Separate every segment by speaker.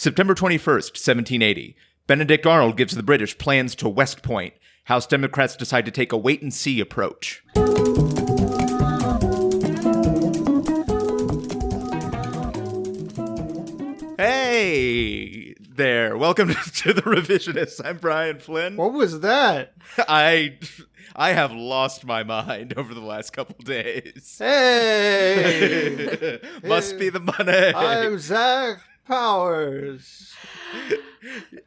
Speaker 1: September 21st, 1780. Benedict Arnold gives the British plans to West Point. House Democrats decide to take a wait-and-see approach. Hey there. Welcome to The Revisionists. I'm Brian Flynn.
Speaker 2: What was that?
Speaker 1: I have lost my mind over the last couple days.
Speaker 2: Hey!
Speaker 1: Must be the money.
Speaker 2: I'm Zach Powers.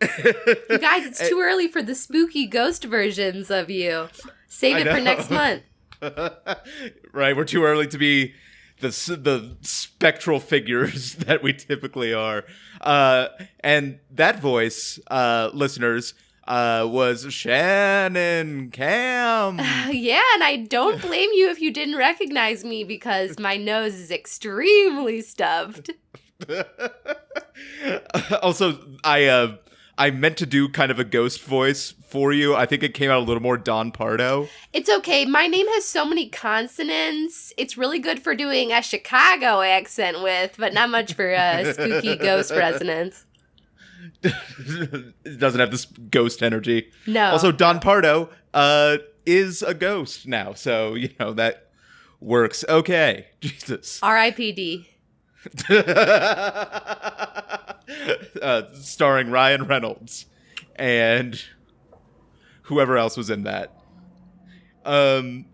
Speaker 3: You guys, it's too early for the spooky ghost versions of you. Save it for next month.
Speaker 1: Right, we're too early to be the spectral figures that we typically are. And that voice, listeners, was Shannon Cam.
Speaker 3: Yeah, and I don't blame you if you didn't recognize me because my nose is extremely stuffed.
Speaker 1: Also, I meant to do kind of a ghost voice for you. I think it came out a little more Don Pardo.
Speaker 3: It's okay. My name has so many consonants. It's really good for doing a Chicago accent with, but not much for spooky ghost resonance.
Speaker 1: It doesn't have this ghost energy.
Speaker 3: No.
Speaker 1: Also, Don Pardo is a ghost now, so, that works. Okay. Jesus.
Speaker 3: R.I.P.D.
Speaker 1: Starring Ryan Reynolds and whoever else was in that.
Speaker 2: Whatever,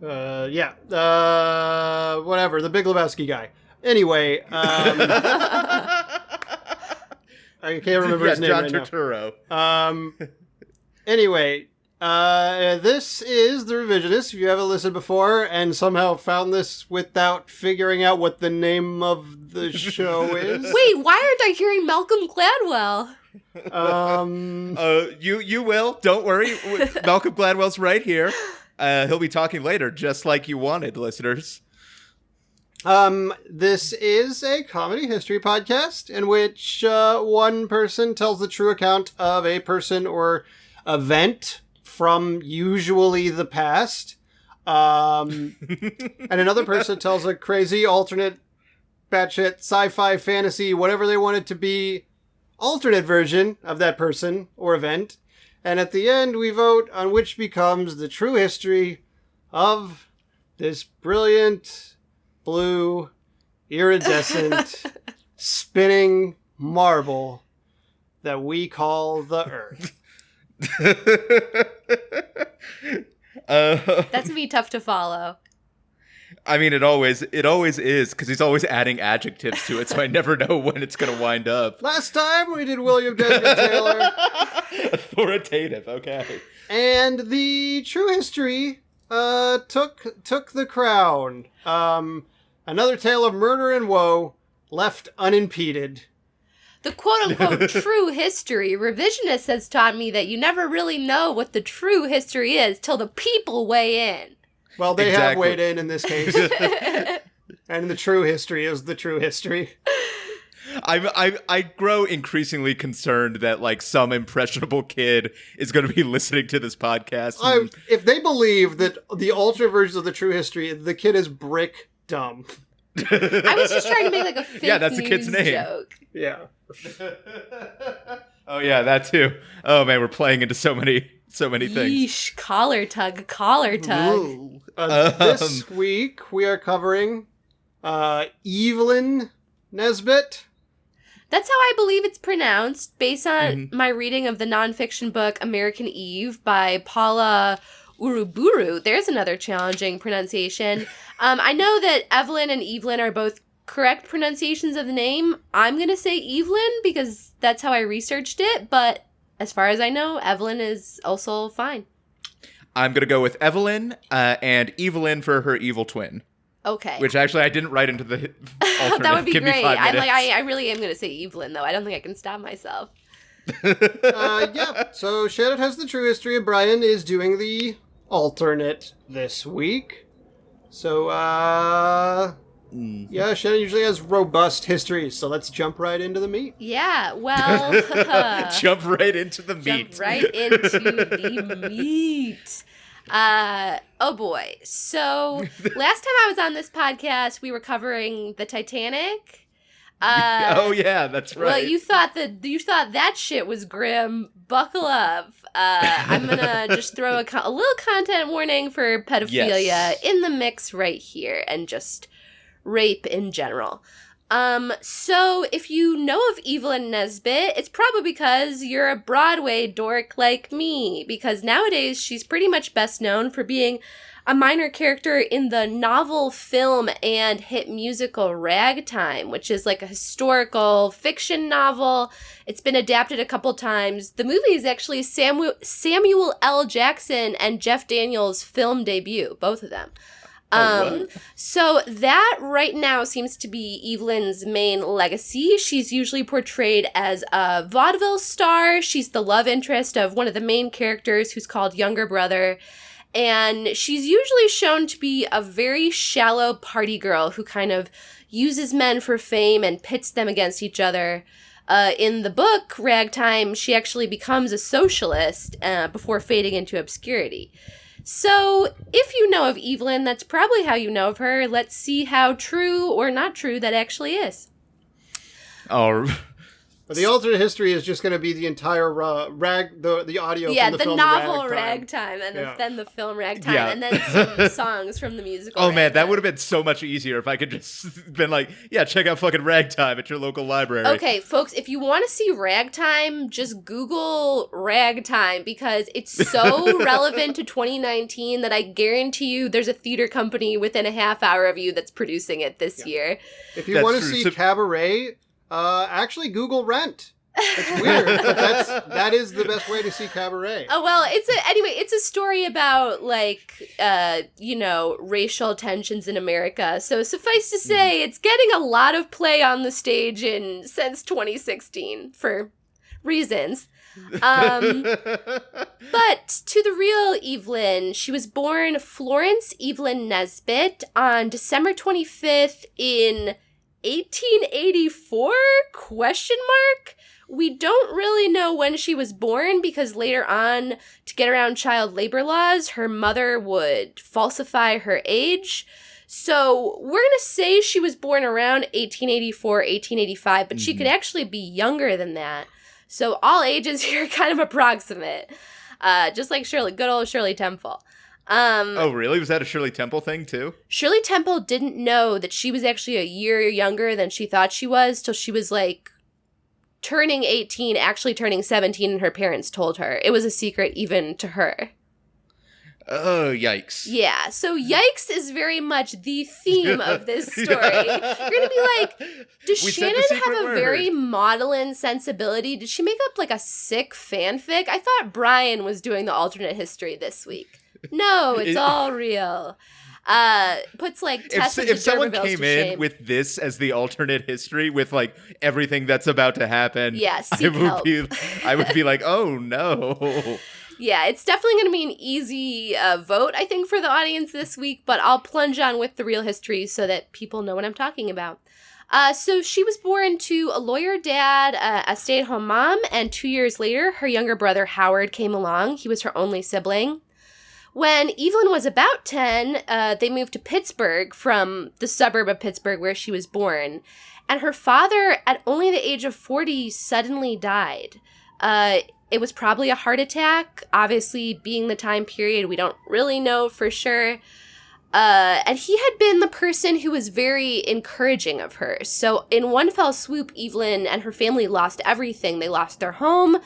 Speaker 2: the Big Lebowski guy. Anyway, I can't remember his name
Speaker 1: John
Speaker 2: right
Speaker 1: Turturro.
Speaker 2: now. Anyway, this is The Revisionists. If you haven't listened before and somehow found this without figuring out what the name of the show is.
Speaker 3: Wait, why aren't I hearing Malcolm Gladwell?
Speaker 1: You will. Don't worry. Malcolm Gladwell's right here. He'll be talking later, just like you wanted, listeners.
Speaker 2: This is a comedy history podcast in which one person tells the true account of a person or event from usually the past, and another person tells a crazy alternate batshit sci-fi fantasy, whatever they want it to be, alternate version of that person or event, and at the end we vote on which becomes the true history of this brilliant blue iridescent spinning marble that we call the Earth.
Speaker 3: That's gonna be tough to follow.
Speaker 1: I mean, it always is, because he's always adding adjectives to it, so I never know when it's going to wind up.
Speaker 2: Last time we did William Desmond Taylor.
Speaker 1: Authoritative, okay.
Speaker 2: And the true history took the crown. Another tale of murder and woe left unimpeded.
Speaker 3: The quote-unquote true history. Revisionist has taught me that you never really know what the true history is till the people weigh in.
Speaker 2: Well, they have weighed in this case. And the true history is the true history.
Speaker 1: I grow increasingly concerned that, like, some impressionable kid is going to be listening to this podcast.
Speaker 2: If they believe that the alternate version of the true history, the kid is brick dumb.
Speaker 3: I was just trying to make, like, a fake
Speaker 1: that's the kid's name.
Speaker 3: joke.
Speaker 2: Yeah.
Speaker 1: Oh, yeah, that too. Oh, man, we're playing into so many things.
Speaker 3: Yeesh, collar tug.
Speaker 2: This week we are covering Evelyn Nesbit.
Speaker 3: That's how I believe it's pronounced, based on my reading of the nonfiction book American Eve by Paula Uruburu. There's another challenging pronunciation. I know that Evelyn and Evelyn are both correct pronunciations of the name. I'm going to say Evelyn because that's how I researched it, but as far as I know, Evelyn is also fine.
Speaker 1: I'm going to go with Evelyn and Evelyn for her evil twin.
Speaker 3: Okay.
Speaker 1: Which actually I didn't write into the alternate.
Speaker 3: That would be
Speaker 1: Give
Speaker 3: great.
Speaker 1: me 5 minutes.
Speaker 3: I really am going to say Evelyn, though. I don't think I can stop myself.
Speaker 2: Yeah, so Shannon has the true history, and Brian is doing the alternate this week. So, yeah, Shannon usually has robust history, so let's jump right into the meat.
Speaker 3: Yeah, well...
Speaker 1: Jump right into the meat.
Speaker 3: Jump right into the meat. Oh boy. So, last time I was on this podcast, we were covering the Titanic.
Speaker 1: Oh yeah, that's right.
Speaker 3: Well, you thought that shit was grim. Buckle up. I'm gonna just throw a little content warning for pedophilia in the mix right here, and just rape in general. So if you know of Evelyn Nesbit, it's probably because you're a Broadway dork like me, because nowadays she's pretty much best known for being a minor character in the novel, film, and hit musical Ragtime, which is like a historical fiction novel. It's been adapted a couple times. The movie is actually Samuel L. Jackson and Jeff Daniels' film debut, both of them. So that right now seems to be Evelyn's main legacy. She's usually portrayed as a vaudeville star. She's the love interest of one of the main characters, who's called Younger Brother. And she's usually shown to be a very shallow party girl who kind of uses men for fame and pits them against each other. In the book, Ragtime, she actually becomes a socialist before fading into obscurity. So, if you know of Evelyn, that's probably how you know of her. Let's see how true or not true that actually is.
Speaker 2: But the alternate history is just going to be the entire the audio from the film
Speaker 3: novel Ragtime, and then the film Ragtime, and then some songs from the musical
Speaker 1: Ragtime. Man, that would have been so much easier if I could just been like, yeah, check out fucking Ragtime at your local library.
Speaker 3: Okay, folks, if you want to see Ragtime, just Google Ragtime, because it's so relevant to 2019 that I guarantee you there's a theater company within a half hour of you that's producing it this year.
Speaker 2: If you want to see Cabaret, actually Google Rent. It's weird, but that is the best way to see Cabaret.
Speaker 3: Oh, well, it's a story about, racial tensions in America. So suffice to say, it's getting a lot of play on the stage since 2016 for reasons. But to the real Evelyn, she was born Florence Evelyn Nesbit on December 25th in 1884? ? We don't really know when she was born, because later on, to get around child labor laws, her mother would falsify her age. So we're going to say she was born around 1884, 1885, but she could actually be younger than that. So all ages here are kind of approximate. Just like good old Shirley Temple.
Speaker 1: Oh, really? Was that a Shirley Temple thing, too?
Speaker 3: Shirley Temple didn't know that she was actually a year younger than she thought she was till she was, turning 18, actually turning 17, and her parents told her. It was a secret even to her.
Speaker 1: Oh, yikes.
Speaker 3: Yeah, so yikes is very much the theme of this story. You're going to be like, does Shannon have a very maudlin sensibility? Did she make up, a sick fanfic? I thought Brian was doing the alternate history this week. No, it's all real. Puts Tessa
Speaker 1: if someone came in with this as the alternate history with everything that's about to happen, I would be like, oh no.
Speaker 3: Yeah, it's definitely going to be an easy vote, I think, for the audience this week, but I'll plunge on with the real history so that people know what I'm talking about. So she was born to a lawyer dad, a stay-at-home mom, and 2 years later, her younger brother Howard came along. He was her only sibling. When Evelyn was about 10, they moved to Pittsburgh from the suburb of Pittsburgh where she was born. And her father, at only the age of 40, suddenly died. It was probably a heart attack. Obviously, being the time period, we don't really know for sure. And he had been the person who was very encouraging of her. So in one fell swoop, Evelyn and her family lost everything. They lost their home.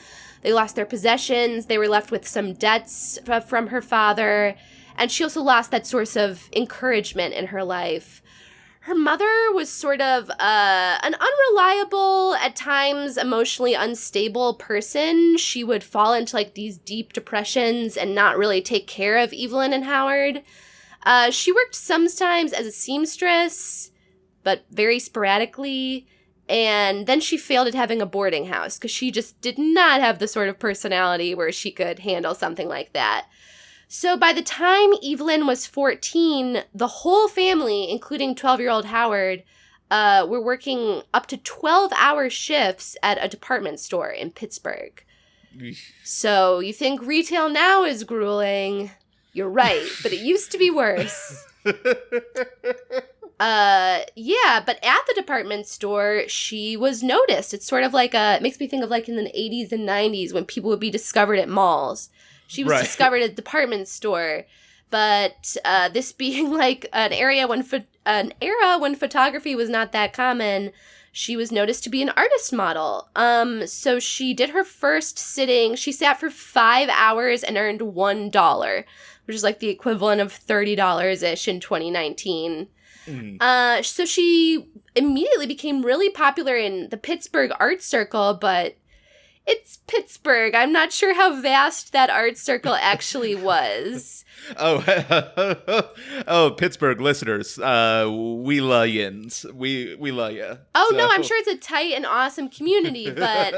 Speaker 3: They lost their possessions. They were left with some debts from her father. And she also lost that source of encouragement in her life. Her mother was sort of an unreliable, at times emotionally unstable person. She would fall into these deep depressions and not really take care of Evelyn and Howard. She worked sometimes as a seamstress, but very sporadically. And then she failed at having a boarding house because she just did not have the sort of personality where she could handle something like that. So by the time Evelyn was 14, the whole family, including 12-year-old Howard, were working up to 12-hour shifts at a department store in Pittsburgh. So you think retail now is grueling. You're right, but it used to be worse. Yeah, but at the department store, she was noticed. It's sort of like it makes me think of like in the 80s and 90s when people would be discovered at malls. She was discovered at a department store. But this being like an era when photography was not that common, she was noticed to be an artist model. So she did her first sitting. She sat for 5 hours and earned $1, which is like the equivalent of $30-ish in 2019. So she immediately became really popular in the Pittsburgh art circle, but it's Pittsburgh. I'm not sure how vast that art circle actually was.
Speaker 1: Oh, Pittsburgh listeners, we love yins. We love you.
Speaker 3: Oh, so. No, I'm sure it's a tight and awesome community, but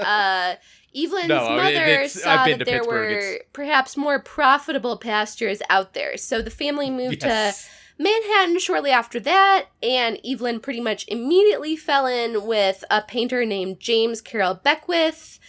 Speaker 3: Evelyn's mother saw that there were perhaps more profitable pastures out there. So the family moved to Manhattan shortly after that, and Evelyn pretty much immediately fell in with a painter named James Carroll Beckwith,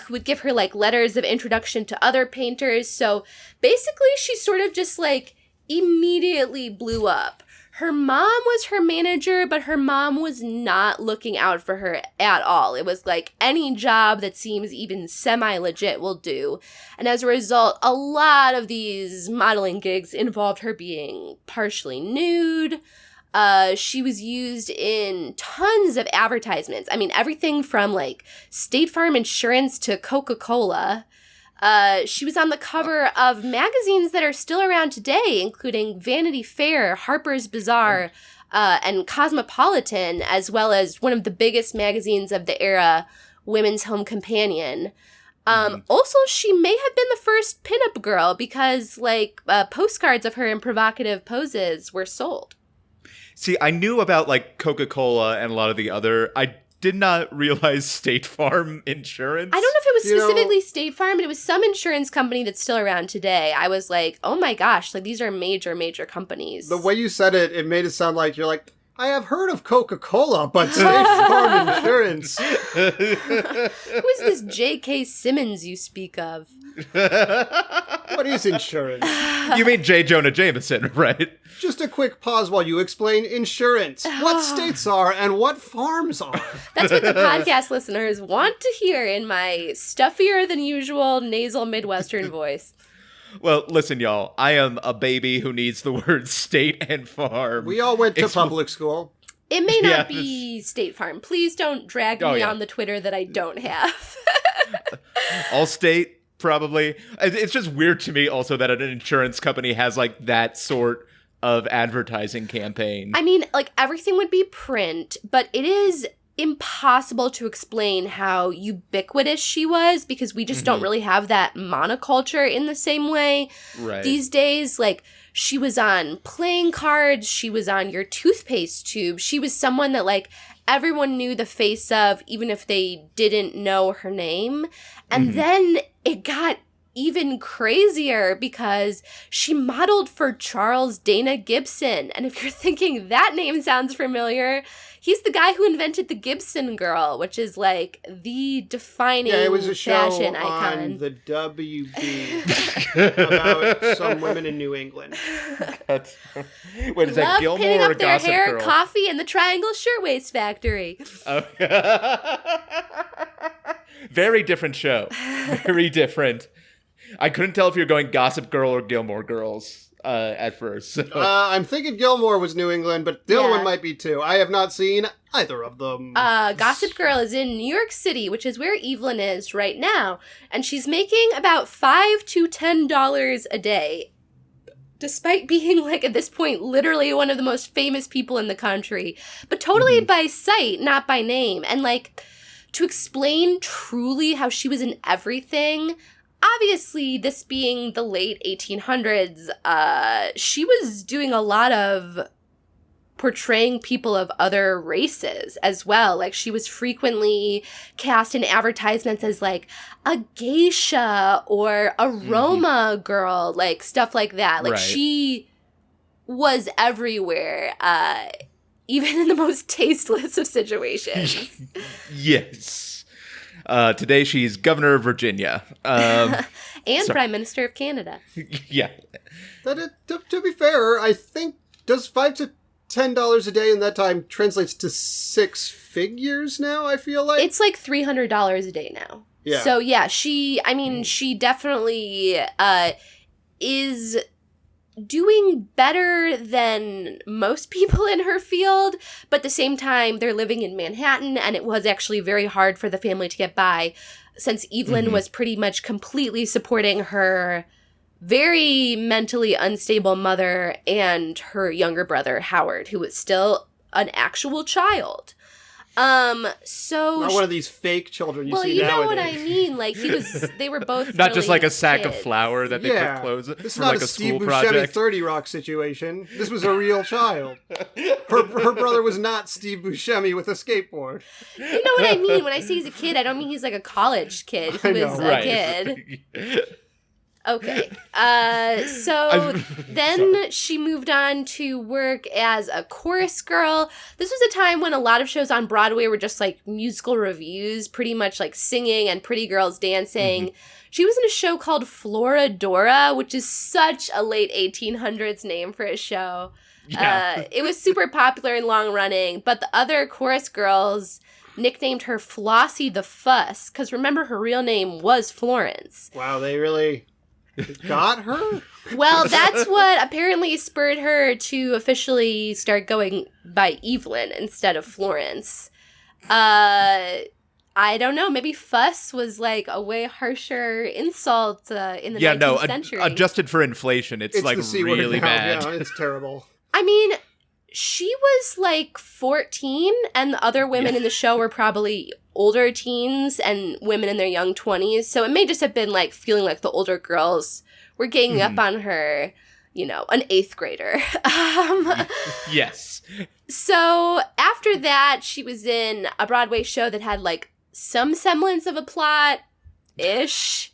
Speaker 3: who would give her like letters of introduction to other painters. So basically she sort of just like immediately blew up. Her mom was her manager, but her mom was not looking out for her at all. It was like any job that seems even semi-legit will do. And as a result, a lot of these modeling gigs involved her being partially nude. She was used in tons of advertisements. I mean, everything from like State Farm Insurance to Coca-Cola. She was on the cover of magazines that are still around today, including Vanity Fair, Harper's Bazaar, and Cosmopolitan, as well as one of the biggest magazines of the era, Women's Home Companion. Also, she may have been the first pinup girl because, like, postcards of her in provocative poses were sold.
Speaker 1: See, I knew about, like, Coca-Cola and a lot of the other... I did not realize State Farm Insurance.
Speaker 3: I don't know if it was specifically State Farm, but it was some insurance company that's still around today. I was like, oh my gosh, like these are major, major companies.
Speaker 2: The way you said it, it made it sound like you're like, I have heard of Coca-Cola, but State Farm Insurance.
Speaker 3: Who is this J.K. Simmons you speak of?
Speaker 2: What is insurance?
Speaker 1: You mean J. Jonah Jameson, right?
Speaker 2: Just a quick pause while you explain insurance. What states are and what farms are.
Speaker 3: That's what the podcast listeners want to hear in my stuffier than usual nasal Midwestern voice.
Speaker 1: Well, listen, y'all. I am a baby who needs the words state and farm.
Speaker 2: We all went to public school.
Speaker 3: It may not be State Farm. Please don't drag me on the Twitter that I don't have.
Speaker 1: Allstate, probably. It's just weird to me also that an insurance company has like that sort of advertising campaign.
Speaker 3: I mean, like everything would be print, but it is impossible to explain how ubiquitous she was because we just don't really have that monoculture in the same way.
Speaker 1: Right.
Speaker 3: These days, like she was on playing cards, she was on your toothpaste tube. She was someone that like everyone knew the face of, even if they didn't know her name. And then it got even crazier because she modeled for Charles Dana Gibson. And if you're thinking that name sounds familiar, he's the guy who invented the Gibson girl, which is like the defining fashion icon.
Speaker 2: Yeah, it was a show on the WB about some women in New England.
Speaker 1: What is that, Gilmore
Speaker 3: pinning
Speaker 1: or
Speaker 3: up their
Speaker 1: Gossip
Speaker 3: hair,
Speaker 1: Girl?
Speaker 3: Coffee, and the Triangle Shirtwaist Factory.
Speaker 1: Very different show. Very different. I couldn't tell if you were going Gossip Girl or Gilmore Girls at first. So.
Speaker 2: I'm thinking Gilmore was New England, but the other one might be too. I have not seen either of them.
Speaker 3: Gossip Girl is in New York City, which is where Evelyn is right now, and she's making about $5 to $10 a day, despite being, like, at this point, literally one of the most famous people in the country, but totally by sight, not by name. And, like, to explain truly how she was in everything... Obviously, this being the late 1800s, she was doing a lot of portraying people of other races as well. Like, she was frequently cast in advertisements as, like, a geisha or a Roma girl, like, stuff like that. Like, she was everywhere, even in the most tasteless of situations.
Speaker 1: Yes. Today she's governor of Virginia.
Speaker 3: And Prime Minister of Canada.
Speaker 1: Yeah.
Speaker 2: To be fair, I think, does $5 to $10 a day in that time translates to 6 figures now, I feel like.
Speaker 3: It's like $300 a day now.
Speaker 2: Yeah.
Speaker 3: So yeah, she definitely is doing better than most people in her field, but at the same time, they're living in Manhattan, and it was actually very hard for the family to get by, since Evelyn was pretty much completely supporting her very mentally unstable mother and her younger brother, Howard, who was still an actual child. So
Speaker 2: not one of these fake children you see nowadays.
Speaker 3: Well, you know what I mean. Like, they were both
Speaker 1: not
Speaker 3: really
Speaker 1: just like a sack
Speaker 3: kids.
Speaker 1: of flour that they put clothes in.
Speaker 2: It's
Speaker 1: for
Speaker 2: not
Speaker 1: like
Speaker 2: a
Speaker 1: school
Speaker 2: Steve Buscemi
Speaker 1: project.
Speaker 2: 30 Rock situation. This was a real child. Her brother was not Steve Buscemi with a skateboard.
Speaker 3: You know what I mean? When I say he's a kid, I don't mean he's like a college kid who is a kid. Okay. So then she moved on to work as a chorus girl. This was a time when a lot of shows on Broadway were just like musical revues, pretty much like singing and pretty girls dancing. She was in a show called Florodora, which is such a late 1800s name for a show. Yeah. It was super popular and long running, but the other chorus girls nicknamed her Flossie the Fuss, because remember, her real name was Florence.
Speaker 2: Wow, they really got her?
Speaker 3: Well, that's what apparently spurred her to officially start going by Evelyn instead of Florence. I don't know. Maybe Fuss was like a way harsher insult in the 19th century.
Speaker 1: Adjusted for inflation, it's like really bad.
Speaker 2: Yeah, it's terrible.
Speaker 3: I mean, she was like 14, and the other women in the show were probably older teens and women in their young 20s. So it may just have been like feeling like the older girls were ganging up on her, you know, an 8th grader.
Speaker 1: Yes.
Speaker 3: So after that, she was in a Broadway show that had like some semblance of a plot-ish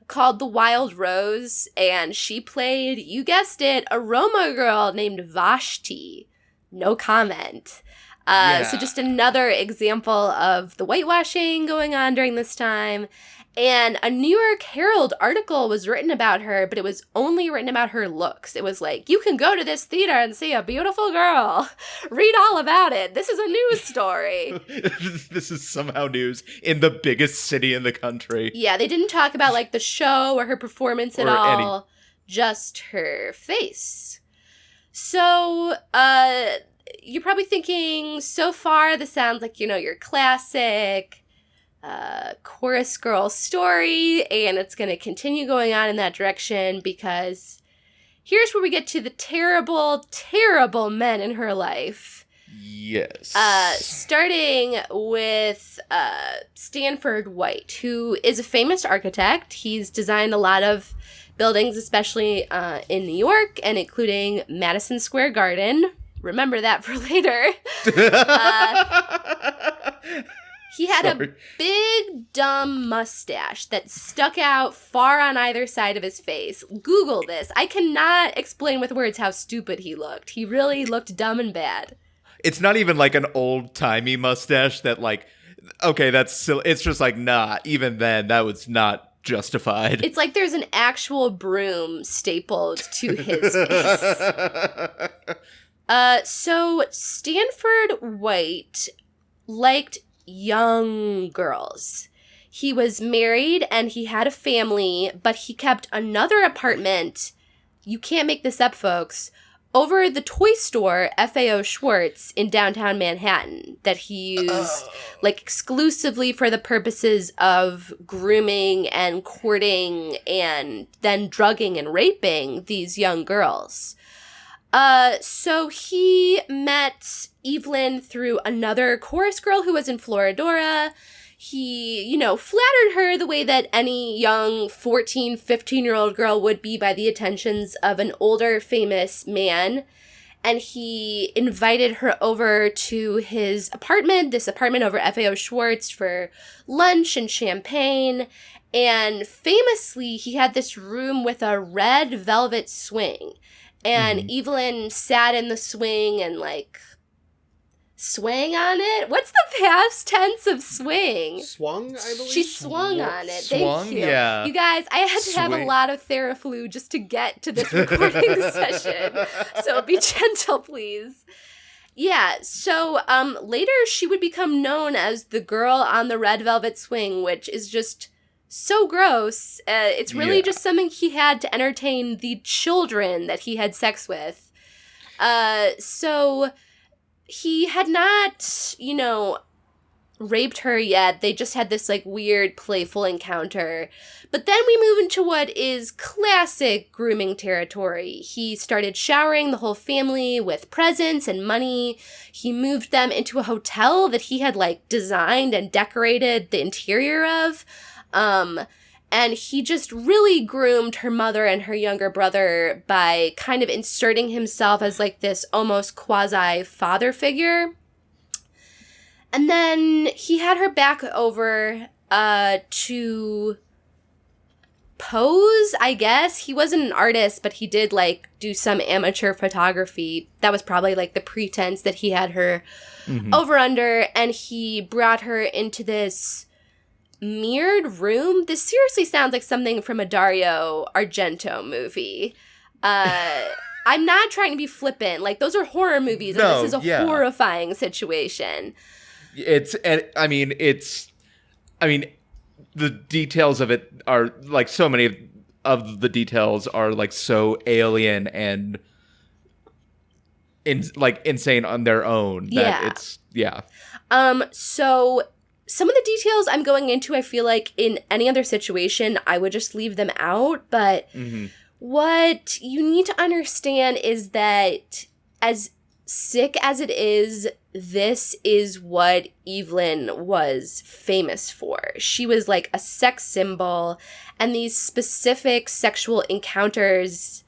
Speaker 3: called The Wild Rose. And she played, you guessed it, a Roma girl named Vashti. No comment. So just another example of the whitewashing going on during this time. And a New York Herald article was written about her, but it was only written about her looks. It was like, you can go to this theater and see a beautiful girl. Read all about it. This is a news story.
Speaker 1: This is somehow news in the biggest city in the country.
Speaker 3: Yeah, they didn't talk about like the show or her performance at all. Just her face. So, you're probably thinking, so far, this sounds like, you know, your classic chorus girl story, and it's going to continue going on in that direction, because here's where we get to the terrible, terrible men in her life.
Speaker 1: Yes.
Speaker 3: Starting with Stanford White, who is a famous architect. He's designed a lot of buildings, especially in New York, and including Madison Square Garden. Remember that for later. He had a big, dumb mustache that stuck out far on either side of his face. Google this. I cannot explain with words how stupid he looked. He really looked dumb and bad.
Speaker 1: It's not even like an old-timey mustache that like, okay, that's silly. It's just like, nah, even then, that was not justified.
Speaker 3: It's like there's an actual broom stapled to his face. So Stanford White liked young girls. He was married and he had a family, but he kept another apartment, you can't make this up, folks, over the toy store FAO Schwartz in downtown Manhattan that he used like exclusively for the purposes of grooming and courting and then drugging and raping these young girls. So he met Evelyn through another chorus girl who was in Florodora. He, you know, flattered her the way that any young 14, 15-year-old girl would be by the attentions of an older, famous man. And he invited her over to his apartment, this apartment over FAO Schwartz, for lunch and champagne. And famously, he had this room with a red velvet swing. And Evelyn sat in the swing and, like, swang on it? What's the past tense of swing?
Speaker 2: Swung, I believe?
Speaker 3: She swung on it.
Speaker 1: Swung?
Speaker 3: Thank you.
Speaker 1: Yeah.
Speaker 3: You guys, I had to have a lot of Theraflu just to get to this recording session. So be gentle, please. Yeah, so later she would become known as the girl on the red velvet swing, which is just so gross. It's really just something he had to entertain the children that he had sex with. So he had not, raped her yet. They just had this like weird playful encounter. But then we move into what is classic grooming territory. He started showering the whole family with presents and money. He moved them into a hotel that he had like designed and decorated the interior of. And he just really groomed her mother and her younger brother by kind of inserting himself as like this almost quasi father figure. And then he had her back over to pose, I guess. He wasn't an artist, but he did, like, do some amateur photography. That was probably, like, the pretense that he had her over under. And he brought her into this mirrored room. This seriously sounds like something from a Dario Argento movie. I'm not trying to be flippant. Like, those are horror movies, and this is a horrifying situation.
Speaker 1: The details of it are like so many of the details are like so alien and insane on their own that so some of the details I'm going into, I feel like in any other situation I would just leave them out, but what you need to understand is that as sick as it is, this is what Evelyn was famous for. She was like a sex symbol, and these specific sexual encounters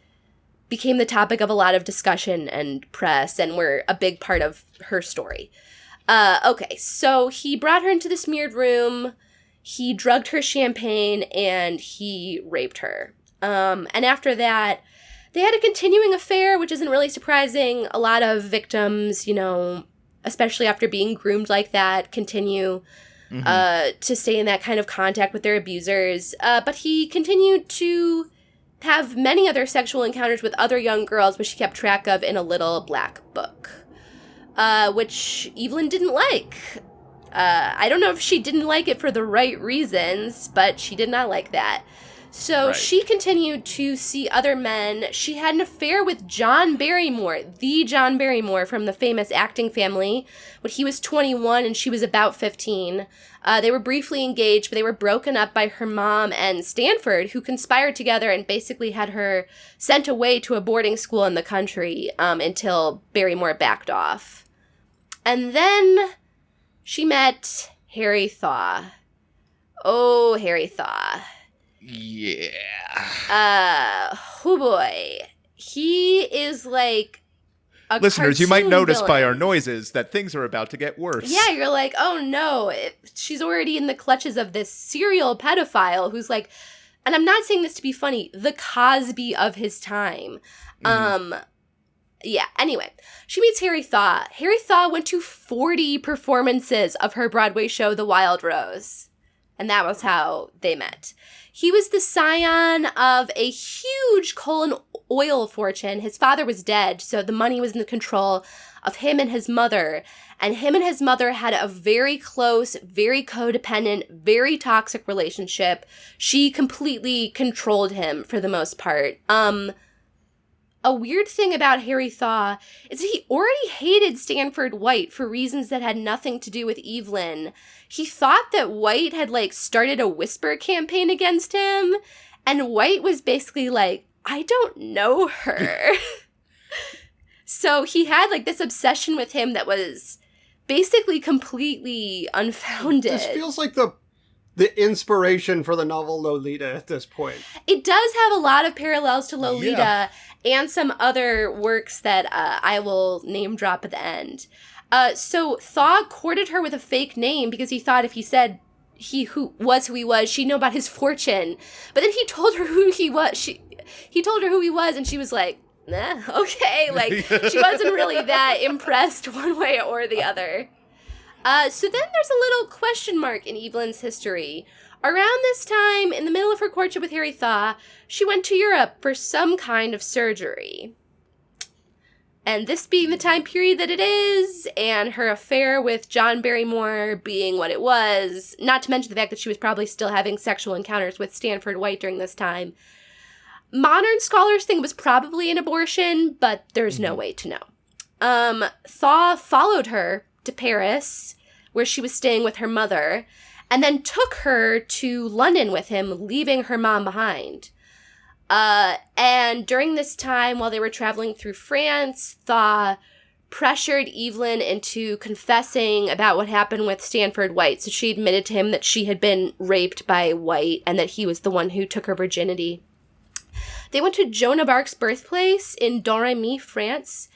Speaker 1: became the topic of a lot of discussion and press and were a big part of her story. Okay, so he brought her into this mirrored room, he drugged her champagne, and he raped her. And after that, they had a continuing affair, which isn't really surprising. A lot of victims, especially after being groomed like that, continue to stay in that kind of contact with their abusers. But he continued to have many other sexual encounters with other young girls, which he kept track of in a little black book, which Evelyn didn't like. I don't know if she didn't like it for the right reasons, but she did not like that. So she continued to see other men. She had an affair with John Barrymore, the John Barrymore from the famous acting family, when he was 21 and she was about 15. They were briefly engaged, but they were broken up by her mom and Stanford, who conspired together and basically had her sent away to a boarding school in the country until Barrymore backed off. And then she met Harry Thaw. Oh, Harry Thaw. Yeah.
Speaker 3: Oh boy. He is like a
Speaker 1: Listeners, you might notice
Speaker 3: villain.
Speaker 1: by our noises that things are about to get worse.
Speaker 3: Yeah, you're like, oh no, she's already in the clutches of this serial pedophile who's like, and I'm not saying this to be funny, the Cosby of his time. Yeah, anyway, she meets Harry Thaw. Harry Thaw went to 40 performances of her Broadway show, The Wild Rose. And that was how they met. He was the scion of a huge coal and oil fortune. His father was dead, so the money was in the control of him and his mother. And him and his mother had a very close, very codependent, very toxic relationship. She completely controlled him for the most part. A weird thing about Harry Thaw is that he already hated Stanford White for reasons that had nothing to do with Evelyn. He thought that White had, started a whisper campaign against him, and White was basically like, I don't know her. So he had, this obsession with him that was basically completely unfounded.
Speaker 2: This feels like the inspiration for the novel Lolita at this point.
Speaker 3: It does have a lot of parallels to Lolita and some other works that I will name drop at the end. So Thaw courted her with a fake name because he thought if he said who he was, she'd know about his fortune. But then he told her who he was. He told her who he was, and she was like, nah, okay. She wasn't really that impressed one way or the other. So then there's a little question mark in Evelyn's history. Around this time, in the middle of her courtship with Harry Thaw, she went to Europe for some kind of surgery.
Speaker 1: And this being the time period that it is, and her affair with John Barrymore being what it was, not to mention the fact that she was probably still having sexual encounters with Stanford White during this time, modern scholars think it was probably an abortion, but there's no way to know. Thaw followed her to Paris, where she was staying with her mother, and then took her to London with him, leaving her mom behind. And during this time, while they were traveling through France, Thaw pressured Evelyn into confessing about what happened with Stanford White. So she admitted to him that she had been raped by White and that he was the one who took her virginity. They went to Joan of Arc's birthplace in Domremy, France,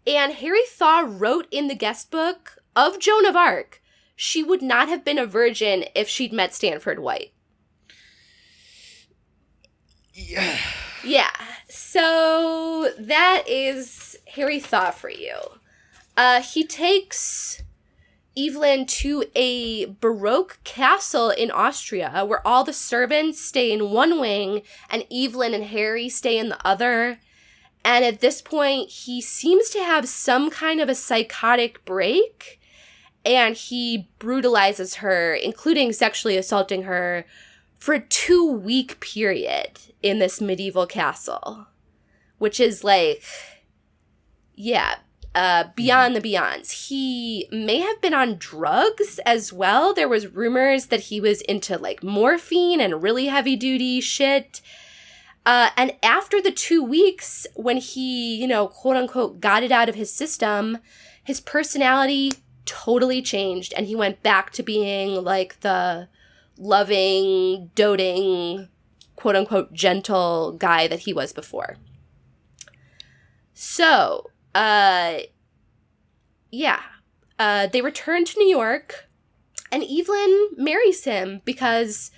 Speaker 1: and Harry Thaw wrote in the guest book of Joan of Arc, she would not have been a virgin if she'd met Stanford White.
Speaker 2: Yeah.
Speaker 1: Yeah. So that is Harry Thaw for you. He takes Evelyn to a Baroque castle in Austria where all the servants stay in one wing and Evelyn and Harry stay in the other. And at this point, he seems to have some kind of a psychotic break, and he brutalizes her, including sexually assaulting her, for a 2-week period in this medieval castle, which is like, yeah, beyond the beyonds. He may have been on drugs as well. There was rumors that he was into like morphine and really heavy duty shit. And after the 2 weeks, when he, quote unquote, got it out of his system, his personality totally changed and he went back to being like the loving, doting, quote unquote, gentle guy that he was before. So, they return to New York and Evelyn marries him because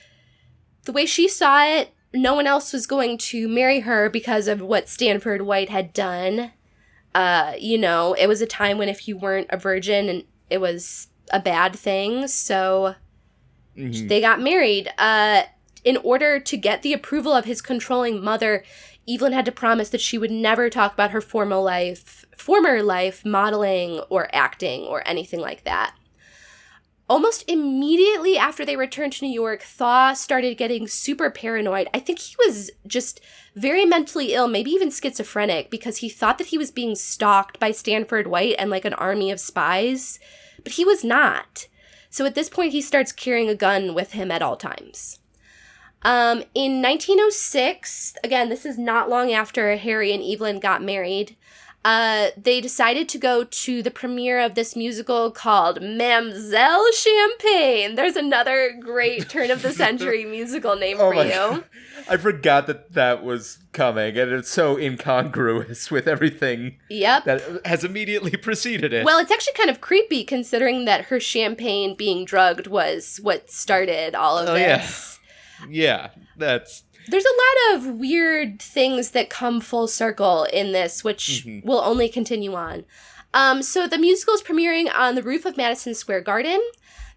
Speaker 1: the way she saw it, no one else was going to marry her because of what Stanford White had done. It was a time when if you weren't a virgin and it was a bad thing, so they got married. In order to get the approval of his controlling mother, Evelyn had to promise that she would never talk about her former life, modeling or acting or anything like that. Almost immediately after they returned to New York, Thaw started getting super paranoid. I think he was just very mentally ill, maybe even schizophrenic, because he thought that he was being stalked by Stanford White and like an army of spies, but he was not. So at this point, he starts carrying a gun with him at all times. In 1906, again, this is not long after Harry and Evelyn got married, they decided to go to the premiere of this musical called Mam'zelle Champagne. There's another great turn-of-the-century musical name for you. God.
Speaker 4: I forgot that was coming, and it's so incongruous with everything that has immediently preceded it.
Speaker 1: Well, it's actually kind of creepy, considering that her champagne being drugged was what started all of this.
Speaker 4: Yeah, that's...
Speaker 1: There's a lot of weird things that come full circle in this, which will only continue on. So the musical is premiering on the roof of Madison Square Garden.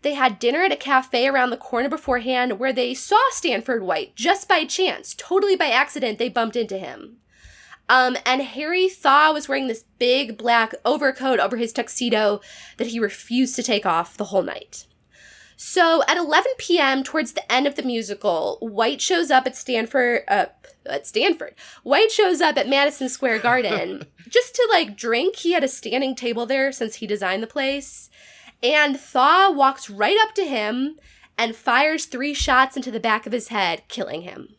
Speaker 1: They had dinner at a cafe around the corner beforehand where they saw Stanford White just by chance. Totally by accident, they bumped into him. And Harry Thaw was wearing this big black overcoat over his tuxedo that he refused to take off the whole night. So at 11 p.m., towards the end of the musical, White shows up at Stanford. White shows up at Madison Square Garden just to, drink. He had a standing table there since he designed the place. And Thaw walks right up to him and fires 3 shots into the back of his head, killing him.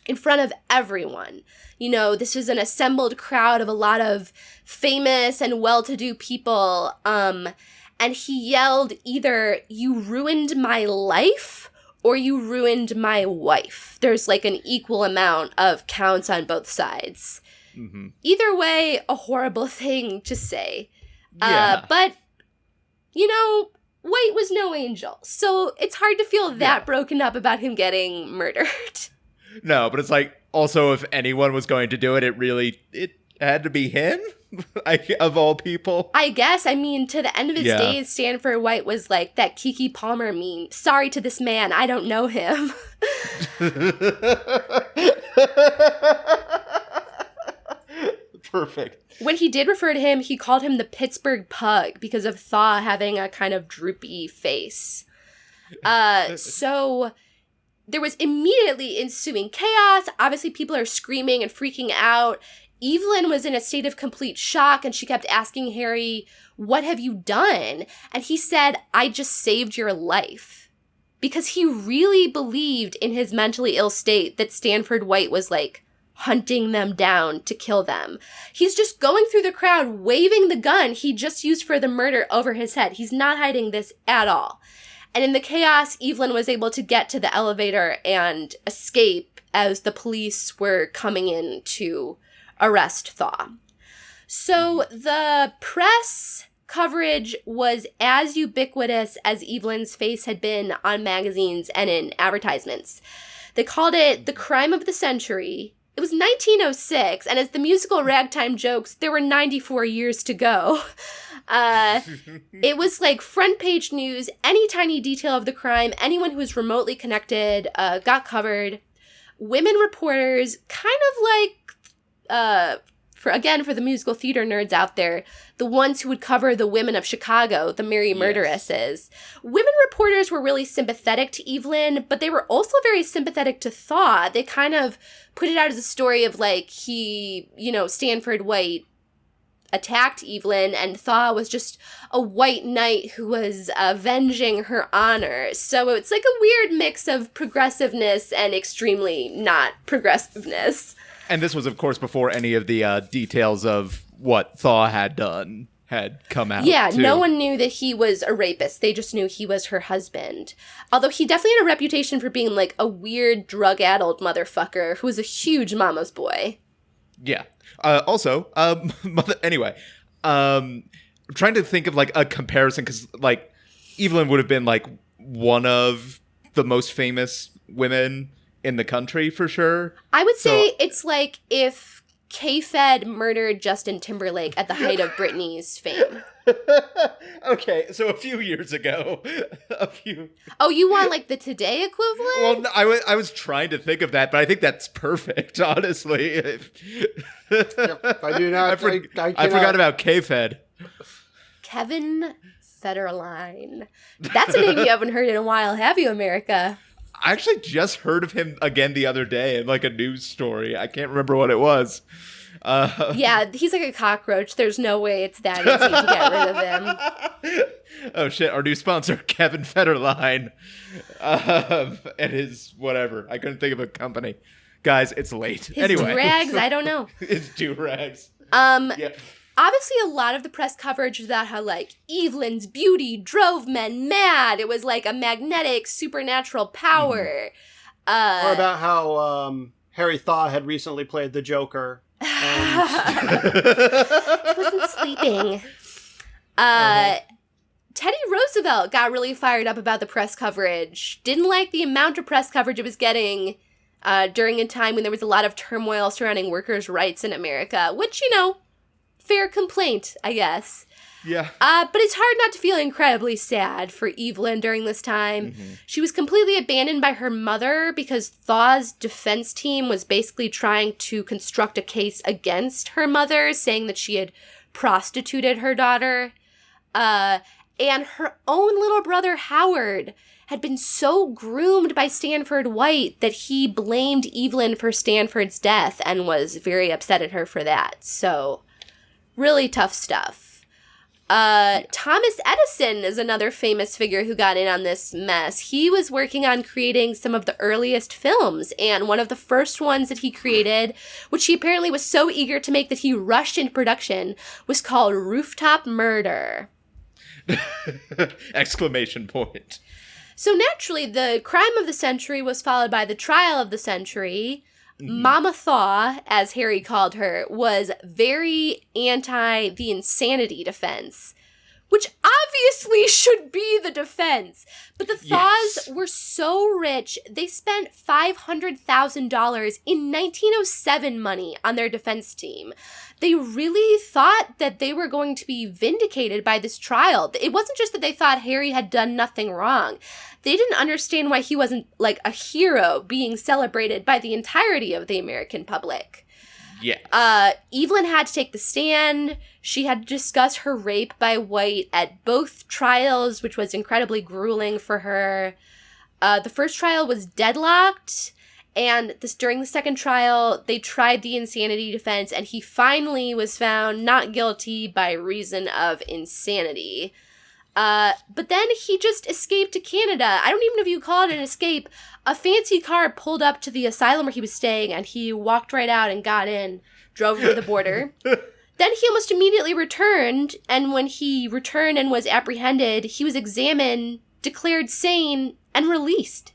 Speaker 1: In front of everyone. This was an assembled crowd of a lot of famous and well-to-do people, and he yelled either, "You ruined my life," or "You ruined my wife." There's an equal amount of counts on both sides. Mm-hmm. Either way, a horrible thing to say.
Speaker 4: Yeah.
Speaker 1: But, White was no angel. So it's hard to feel that broken up about him getting murdered.
Speaker 4: No, but it's also if anyone was going to do it, it had to be him? Of all people.
Speaker 1: I guess. To the end of his days, Stanford White was like that Kiki Palmer meme. Sorry to this man, I don't know him.
Speaker 4: Perfect.
Speaker 1: When he did refer to him, he called him the Pittsburgh Pug because of Thaw having a kind of droopy face. So there was immediately ensuing chaos. Obviously, people are screaming and freaking out. Evelyn was in a state of complete shock, and she kept asking Harry, "What have you done?" And he said, "I just saved your life." Because he really believed in his mentally ill state that Stanford White was, like, hunting them down to kill them. He's just going through the crowd, waving the gun he just used for the murder over his head. He's not hiding this at all. And in the chaos, Evelyn was able to get to the elevator and escape as the police were coming in to arrest Thaw. So the press coverage was as ubiquitous as Evelyn's face had been on magazines and in advertisements. They called it the crime of the century. It was 1906, and as the musical Ragtime jokes, there were 94 years to go. It was like front page news. Any tiny detail of the crime, anyone who was remotely connected got covered. Women reporters, kind of like, for the musical theater nerds out there, the ones who would cover the women of Chicago, the Merry Murderesses. Women reporters were really sympathetic to Evelyn, but they were also very sympathetic to Thaw. They kind of put it out as a story of, like, Stanford White attacked Evelyn, and Thaw was just a white knight who was avenging her honor. So it's like a weird mix of progressiveness and extremely not progressiveness.
Speaker 4: And this was, of course, before any of the details of what Thaw had done had come out.
Speaker 1: Yeah,
Speaker 4: too.
Speaker 1: No one knew that he was a rapist. They just knew he was her husband. Although he definitely had a reputation for being, like, a weird, drug-addled motherfucker who was a huge mama's boy.
Speaker 4: Yeah. Anyway, I'm trying to think of, like, a comparison, because, like, Evelyn would have been, like, one of the most famous women in the country, for sure.
Speaker 1: I would say it's like if K-Fed murdered Justin Timberlake at the height of Britney's fame.
Speaker 4: Okay, so a few years ago.
Speaker 1: Oh, you want, like, the today equivalent?
Speaker 4: Well, no, I was trying to think of that, but I think that's perfect, honestly.
Speaker 2: Yep, I do not.
Speaker 4: I forgot about K-Fed.
Speaker 1: Kevin Federline. That's a name you haven't heard in a while, have you, America?
Speaker 4: I actually just heard of him again the other day in, like, a news story. I can't remember what it was.
Speaker 1: Yeah, he's like a cockroach. There's no way it's that easy to get rid of him.
Speaker 4: Oh, shit. Our new sponsor, Kevin Federline. And his whatever. I couldn't think of a company. Guys, it's late.
Speaker 1: His
Speaker 4: anyway.
Speaker 1: do-rags? I don't know.
Speaker 4: His do-rags.
Speaker 1: Yeah. Obviously, a lot of the press coverage was about how, like, Evelyn's beauty drove men mad. It was like a magnetic, supernatural power.
Speaker 2: Or about how Harry Thaw had recently played the Joker. And...
Speaker 1: He wasn't sleeping. Teddy Roosevelt got really fired up about the press coverage. Didn't like the amount of press coverage it was getting during a time when there was a lot of turmoil surrounding workers' rights in America, which, fair complaint, I guess.
Speaker 4: Yeah.
Speaker 1: But it's hard not to feel incredibly sad for Evelyn during this time. Mm-hmm. She was completely abandoned by her mother because Thaw's defense team was basically trying to construct a case against her mother, saying that she had prostituted her daughter. And her own little brother, Howard, had been so groomed by Stanford White that he blamed Evelyn for Stanford's death and was very upset at her for that. So... really tough stuff. Thomas Edison is another famous figure who got in on this mess. He was working on creating some of the earliest films, and one of the first ones that he created, which he apparently was so eager to make that he rushed into production, was called Rooftop Murder.
Speaker 4: Exclamation point. So
Speaker 1: naturally, the crime of the century was followed by the trial of the century. Mm-hmm. Mama Thaw, as Harry called her, was very anti the insanity defense, which obviously should be the defense. But the Thaws were so rich, they spent $500,000 in 1907 money on their defense team. They really thought that they were going to be vindicated by this trial. It wasn't just that they thought Harry had done nothing wrong. They didn't understand why he wasn't, like, a hero being celebrated by the entirety of the American public.
Speaker 3: Evelyn had to take the stand. She had to discuss her rape by White at both trials, which was incredibly grueling for her. The first trial was deadlocked, and during the second trial, they tried the insanity defense, and he finally was found not guilty by reason of insanity. But then he just escaped to Canada. I don't even know if you call it an escape. A fancy car pulled up to the asylum where he was staying, and he walked right out and got in, drove over the border. Then he almost immediately returned, and when he returned and was apprehended, he was examined, declared sane, and released.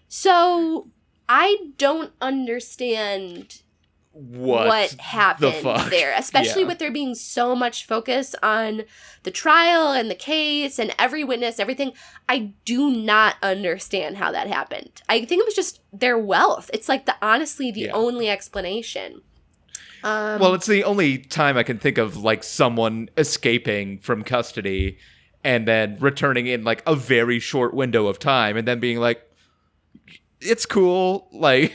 Speaker 3: So, I don't understand what happened there, especially with there being so much focus on the trial and the case and every witness, everything. I do not understand how that happened. I think it was just their wealth. It's like honestly the only explanation.
Speaker 4: Well, it's the only time I can think of like someone escaping from custody and then returning in like a very short window of time and then being like, it's cool, like,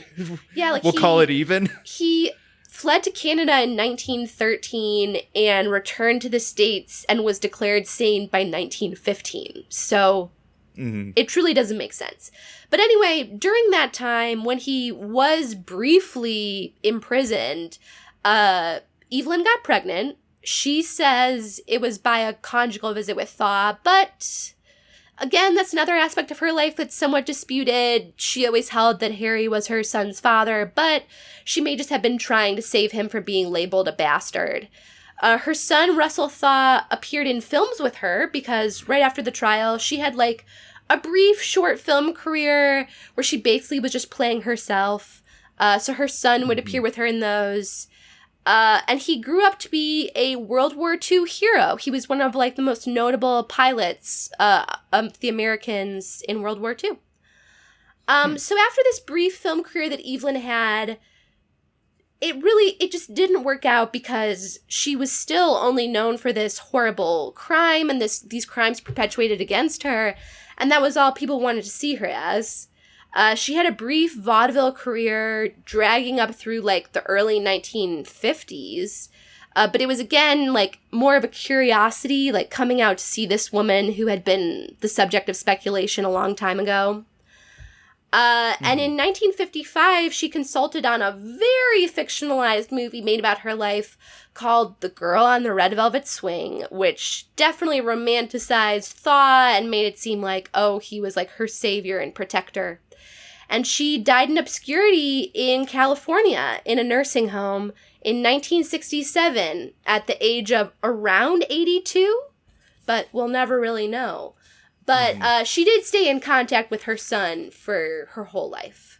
Speaker 4: we'll call it even.
Speaker 3: He fled to Canada in 1913 and returned to the States and was declared sane by 1915. So it truly doesn't make sense. But anyway, during that time, when he was briefly imprisoned, Evelyn got pregnant. She says it was by a conjugal visit with Thaw, but again, that's another aspect of her life that's somewhat disputed. She always held that Harry was her son's father, but she may just have been trying to save him from being labeled a bastard. Her son, Russell Thaw, appeared in films with her because right after the trial, she had like a brief short film career where she basically was just playing herself. So her son would appear with her in those. And he grew up to be a World War II hero. He was one of, like, the most notable pilots of the Americans in World War II. So after this brief film career that Evelyn had, it just didn't work out because she was still only known for this horrible crime and these crimes perpetuated against her, and that was all people wanted to see her as. She had a brief vaudeville career dragging up through, like, the early 1950s. But it was, again, like, more of a curiosity, like, coming out to see this woman who had been the subject of speculation a long time ago. And in 1955, she consulted on a very fictionalized movie made about her life called The Girl on the Red Velvet Swing, which definitely romanticized Thaw and made it seem like, oh, he was, like, her savior and protector. And she died in obscurity in California in a nursing home in 1967 at the age of around 82, but we'll never really know. But she did stay in contact with her son for her whole life.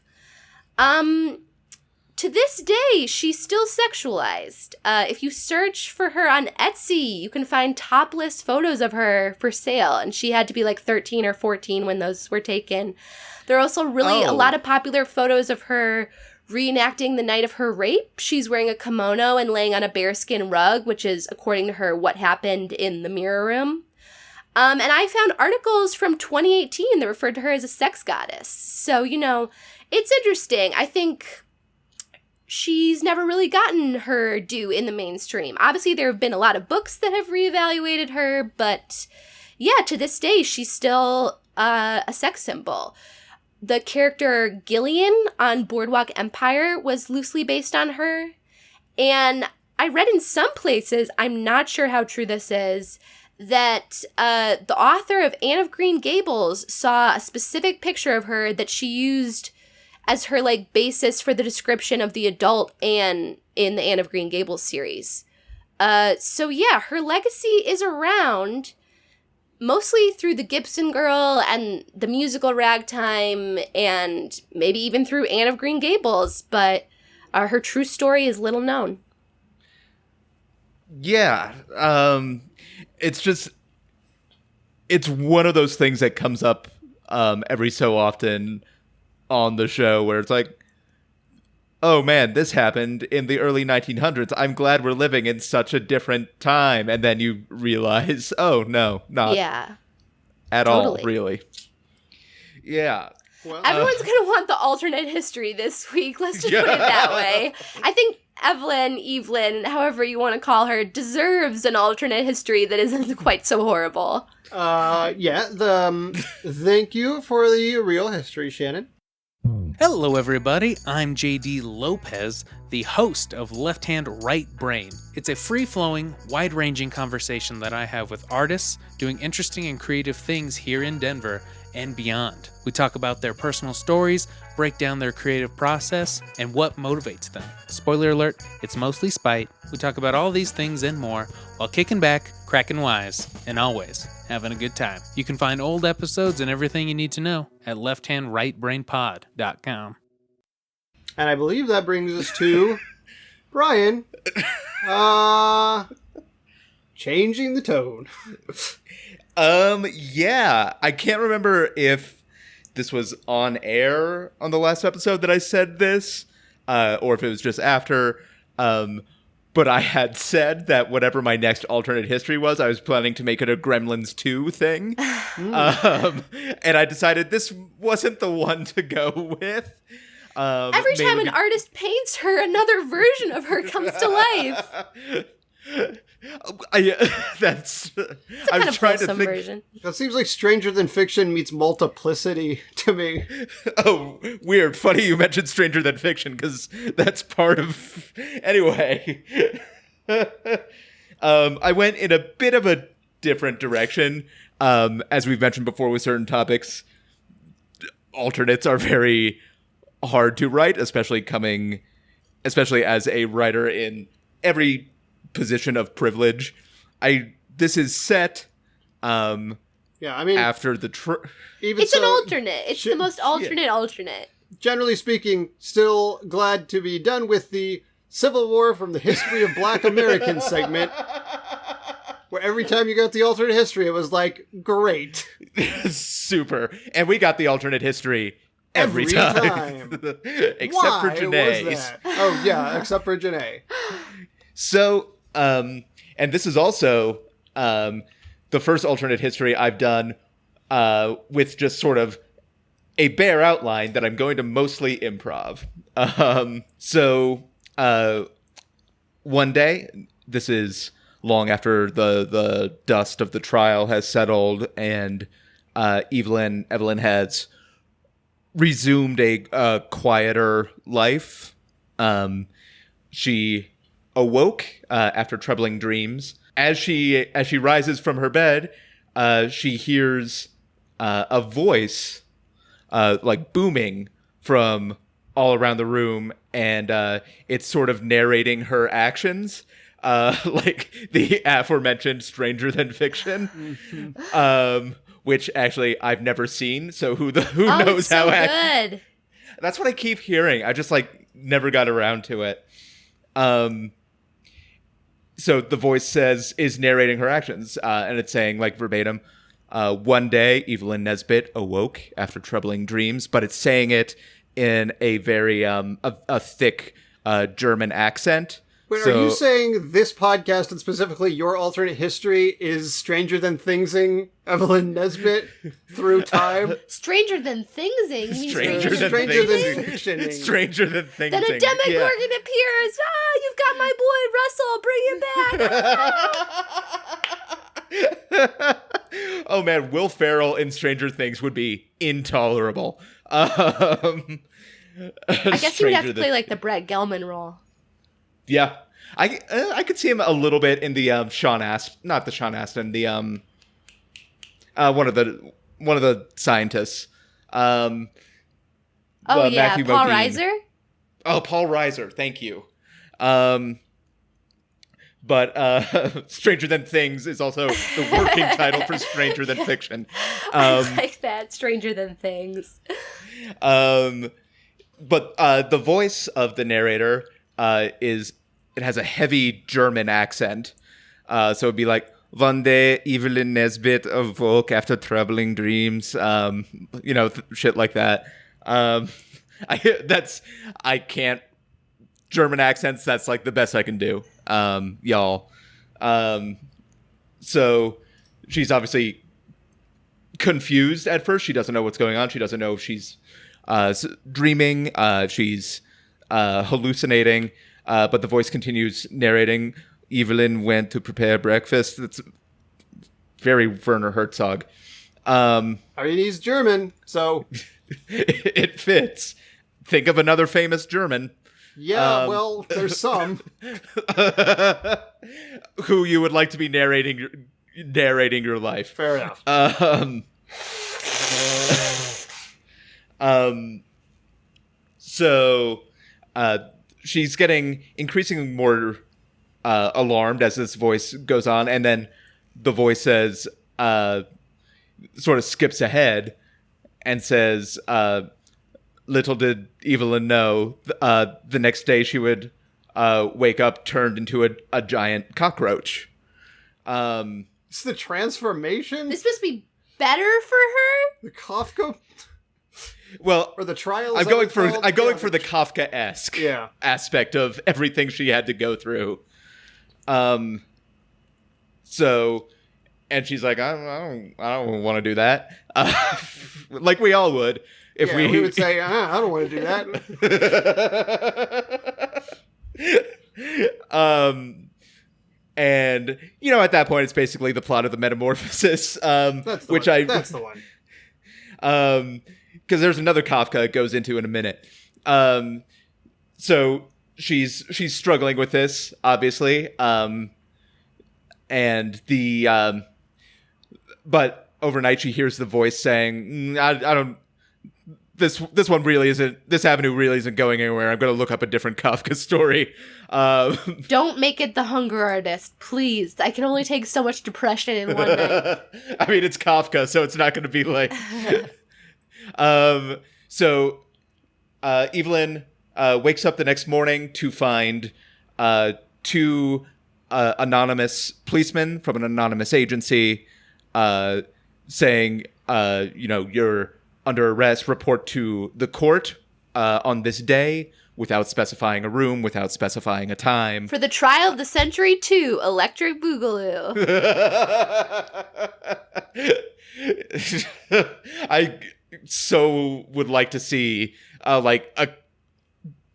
Speaker 3: To this day, she's still sexualized. If you search for her on Etsy, you can find topless photos of her for sale, and she had to be like 13 or 14 when those were taken. There are also a lot of popular photos of her reenacting the night of her rape. She's wearing a kimono and laying on a bearskin rug, which is, according to her, what happened in the mirror room. And I found articles from 2018 that referred to her as a sex goddess. So, it's interesting. I think she's never really gotten her due in the mainstream. Obviously, there have been a lot of books that have reevaluated her, but yeah, to this day, she's still a sex symbol. The character Gillian on Boardwalk Empire was loosely based on her. And I read in some places, I'm not sure how true this is, that the author of Anne of Green Gables saw a specific picture of her that she used as her, like, basis for the description of the adult Anne in the Anne of Green Gables series. So yeah, her legacy is around, mostly through the Gibson Girl and the musical Ragtime, and maybe even through Anne of Green Gables, but her true story is little known.
Speaker 4: Yeah, it's one of those things that comes up every so often on the show where it's like, oh man, this happened in the early 1900s. I'm glad we're living in such a different time. And then you realize, oh no, not at all, really. Yeah.
Speaker 2: Well,
Speaker 1: Everyone's going to want the alternate history this week. Let's just put it that way. I think Evelyn, however you want to call her, deserves an alternate history that isn't quite so horrible.
Speaker 2: thank you for the real history, Shannon.
Speaker 5: Hello, everybody. I'm JD Lopez, the host of Left Hand Right Brain. It's a free-flowing, wide-ranging conversation that I have with artists doing interesting and creative things here in Denver and beyond. We talk about their personal stories, break down their creative process, and what motivates them. Spoiler alert, it's mostly spite. We talk about all these things and more while kicking back, cracking wise, and always having a good time. You can find old episodes and everything you need to know at lefthandrightbrainpod.com.
Speaker 2: And I believe that brings us to Brian. Changing the tone.
Speaker 4: Yeah. I can't remember if this was on air on the last episode that I said this, or if it was just after. But I had said that whatever my next alternate history was, I was planning to make it a Gremlins 2 thing. And I decided this wasn't the one to go with.
Speaker 1: Every time an artist paints her, another version of her comes to life.
Speaker 2: That seems like Stranger Than Fiction meets Multiplicity to me.
Speaker 4: Oh, weird. Funny you mentioned Stranger Than Fiction, because that's part of... Anyway. I went in a bit of a different direction. As we've mentioned before with certain topics, alternates are very hard to write, especially as a writer in every position of privilege. This is set after the
Speaker 1: it's an alternate. It's the most alternate.
Speaker 2: Generally speaking, still glad to be done with the Civil War from the History of Black Americans segment, where every time you got the alternate history, it was like, great.
Speaker 4: Super. And we got the alternate history every time. Except for Janae's.
Speaker 2: Oh, yeah, except for Janae.
Speaker 4: So, and this is also the first alternate history I've done with just sort of a bare outline that I'm going to mostly improv. One day, this is long after the dust of the trial has settled, and Evelyn has resumed a quieter life. She awoke after troubling dreams. As she rises from her bed, she hears a voice like booming from all around the room, and it's sort of narrating her actions, like the aforementioned Stranger Than Fiction, which actually I've never seen. So who knows
Speaker 1: it's so
Speaker 4: how
Speaker 1: good.
Speaker 4: That's what I keep hearing. I just never got around to it. So the voice is narrating her actions, and it's saying verbatim, one day Evelyn Nesbit awoke after troubling dreams, but it's saying it in a very a thick German accent.
Speaker 2: Wait, are you saying this podcast, and specifically your alternate history, is Stranger Than Thingsing Evelyn Nesbit through time?
Speaker 1: Stranger Than Thingsing?
Speaker 2: Stranger than Fictioning.
Speaker 4: Stranger Than Thingsing.
Speaker 1: Then a Demogorgon appears. You've got my boy Russell. Bring him back.
Speaker 4: Oh man, Will Ferrell in Stranger Things would be intolerable.
Speaker 1: I guess he would have to play the Brett Gelman role.
Speaker 4: Yeah, I could see him a little bit in the Sean Astin, not the Sean Astin, the one of the scientists.
Speaker 1: Paul
Speaker 4: Matthew Modine.
Speaker 1: Reiser.
Speaker 4: Oh, Paul Reiser, thank you. But Stranger Than Things is also the working title for Stranger Than Fiction.
Speaker 1: I like that, Stranger Than Things.
Speaker 4: But the voice of the narrator it has a heavy German accent. So it'd be like, one day Evelyn Nesbit awoke after troubling dreams. Shit like that. I can't German accents. That's the best I can do. Y'all. So she's obviously confused at first. She doesn't know what's going on. She doesn't know if she's dreaming. She's hallucinating, but the voice continues narrating. Evelyn went to prepare breakfast. It's very Werner Herzog.
Speaker 2: I mean, he's German, so...
Speaker 4: It fits. Think of another famous German.
Speaker 2: Yeah, well, there's some.
Speaker 4: Who you would like to be narrating your life.
Speaker 2: Fair enough.
Speaker 4: So she's getting increasingly more alarmed as this voice goes on, and then the voice says, sort of skips ahead and says, little did Evelyn know, the next day she would wake up turned into a giant cockroach.
Speaker 2: It's the transformation?
Speaker 3: This must be better for her?
Speaker 2: The Kafka?
Speaker 4: Well,
Speaker 2: or the trial?
Speaker 4: I'm going for the Kafka-esque aspect of everything she had to go through. So, and she's like, I don't want to do that. Like we all would. If we
Speaker 2: would say, I don't want to do that.
Speaker 4: And, at that point, it's basically the plot of the Metamorphosis,
Speaker 2: That's the one.
Speaker 4: Because there's another Kafka it goes into in a minute. So she's struggling with this, obviously. And but overnight she hears the voice saying, I don't. This one really isn't. This avenue really isn't going anywhere. I'm going to look up a different Kafka story.
Speaker 3: Don't make it The Hunger Artist, please. I can only take so much depression in one night.
Speaker 4: I mean, it's Kafka, so it's not going to be like. So Evelyn wakes up the next morning to find two anonymous policemen from an anonymous agency saying, you're under arrest, report to the court on this day, without specifying a room, without specifying a time.
Speaker 3: For the trial of the century 2, Electric Boogaloo.
Speaker 4: I so would like to see like a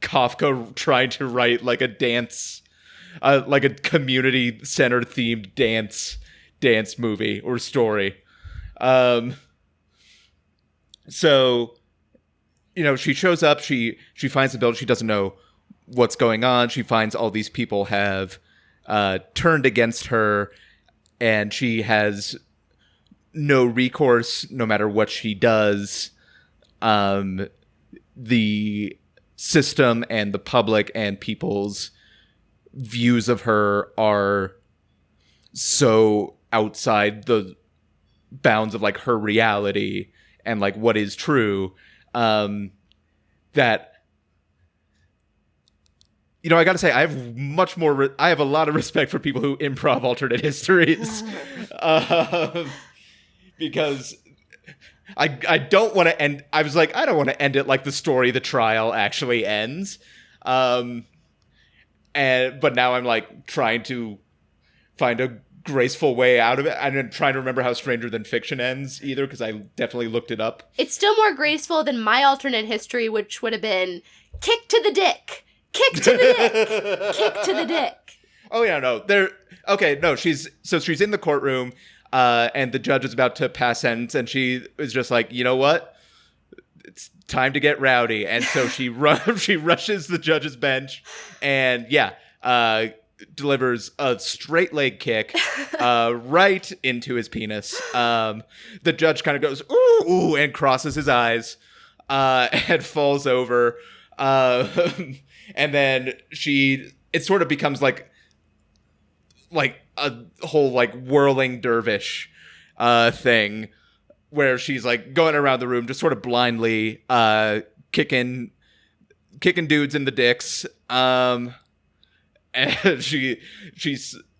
Speaker 4: Kafka trying to write like a dance, like a community center themed dance movie or story. So, she shows up, she finds the building, she doesn't know what's going on, she finds all these people have turned against her, and she has no recourse no matter what she does. The system and the public and people's views of her are so outside the bounds of like her reality and like what is true, that I gotta say I have a lot of respect for people who improv alternate histories, because I don't want to end. I was like, I don't want to end it like the story, the trial actually ends, but now I'm like trying to find a graceful way out of it. I'm trying to remember how Stranger Than Fiction ends either, because I definitely looked it up.
Speaker 3: It's still more graceful than my alternate history, which would have been kick to the dick, kick to the dick, kick to the dick.
Speaker 4: Oh yeah, no, she's in the courtroom, and the judge is about to pass sentence, and she is just like, you know what? It's time to get rowdy, and so she rushes the judge's bench, and delivers a straight leg kick right into his penis. The judge kind of goes, ooh, and crosses his eyes and falls over. And then it sort of becomes like a whole like whirling dervish thing where she's like going around the room just sort of blindly kicking dudes in the dicks. And she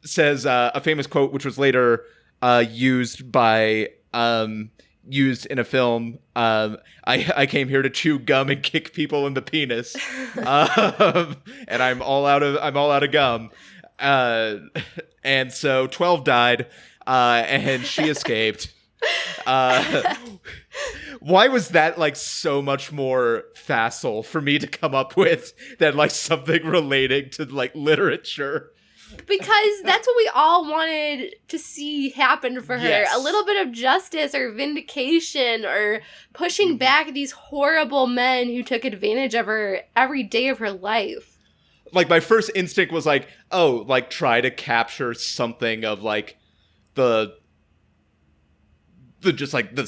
Speaker 4: says a famous quote, which was later used in a film. I came here to chew gum and kick people in the penis, and I'm all out of gum. And so 12 died, and she escaped. Why was that like so much more facile for me to come up with than like something relating to like literature?
Speaker 3: Because that's what we all wanted to see happen for her.
Speaker 4: Yes.
Speaker 3: A little bit of justice or vindication or pushing back these horrible men who took advantage of her every day of her life.
Speaker 4: Like, my first instinct was like, oh, like, try to capture something of like the just like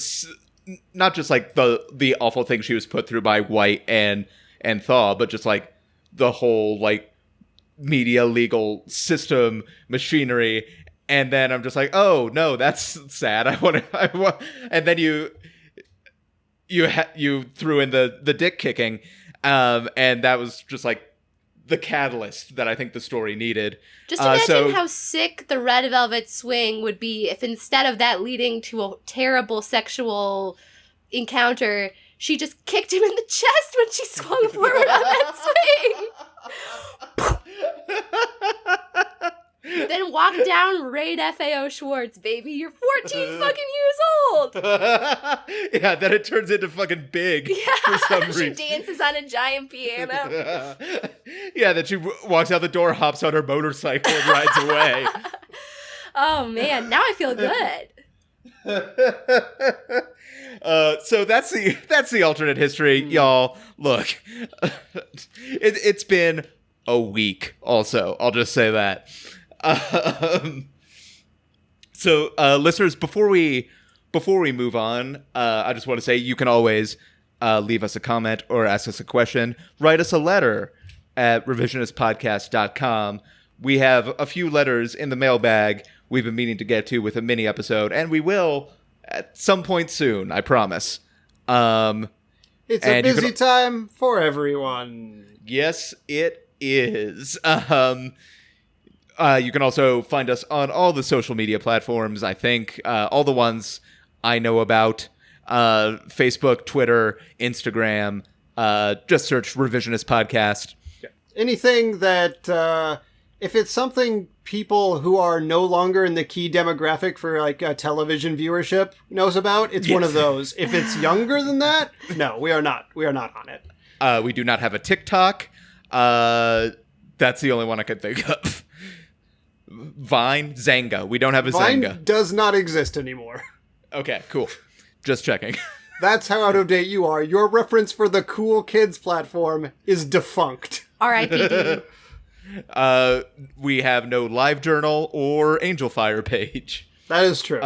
Speaker 4: not just like the awful thing she was put through by White and Thaw, but just like the whole like media legal system machinery. And then I'm just like, oh no, that's sad. I want and then you threw in the dick kicking, and that was just like the catalyst that I think the story needed.
Speaker 3: Just imagine how sick the Red Velvet Swing would be if instead of that leading to a terrible sexual encounter, she just kicked him in the chest when she swung forward on that swing. Then walk down Raid FAO Schwartz, baby. You're 14 fucking years old.
Speaker 4: Yeah, then it turns into fucking Big for some reason.
Speaker 3: She dances on a giant piano.
Speaker 4: Yeah, then she walks out the door, hops on her motorcycle, and rides away.
Speaker 3: Oh man, now I feel good.
Speaker 4: So that's the alternate history, y'all. Look, it's been a week. Also, I'll just say that. So, listeners, before we move on, I just want to say you can always leave us a comment or ask us a question. Write us a letter at revisionistpodcast.com. We have a few letters in the mailbag we've been meaning to get to with a mini episode, and we will at some point soon, I promise.
Speaker 2: It's a busy time for everyone.
Speaker 4: Yes, it is. You can also find us on all the social media platforms, I think. All the ones I know about. Facebook, Twitter, Instagram. Just search Revisionist Podcast.
Speaker 2: Yeah. Anything that, if it's something people who are no longer in the key demographic for like television viewership knows about, it's one of those. If it's younger than that, no, we are not. We are not on it.
Speaker 4: We do not have a TikTok. That's the only one I could think of. Vine, Zanga. We don't have a
Speaker 2: Vine
Speaker 4: Zanga.
Speaker 2: Does not exist anymore.
Speaker 4: Okay, cool. Just checking.
Speaker 2: That's how out of date you are. Your reference for the cool kids platform is defunct.
Speaker 3: R.I.P.D.
Speaker 4: We have no live journal or Angel Fire page.
Speaker 2: That is true.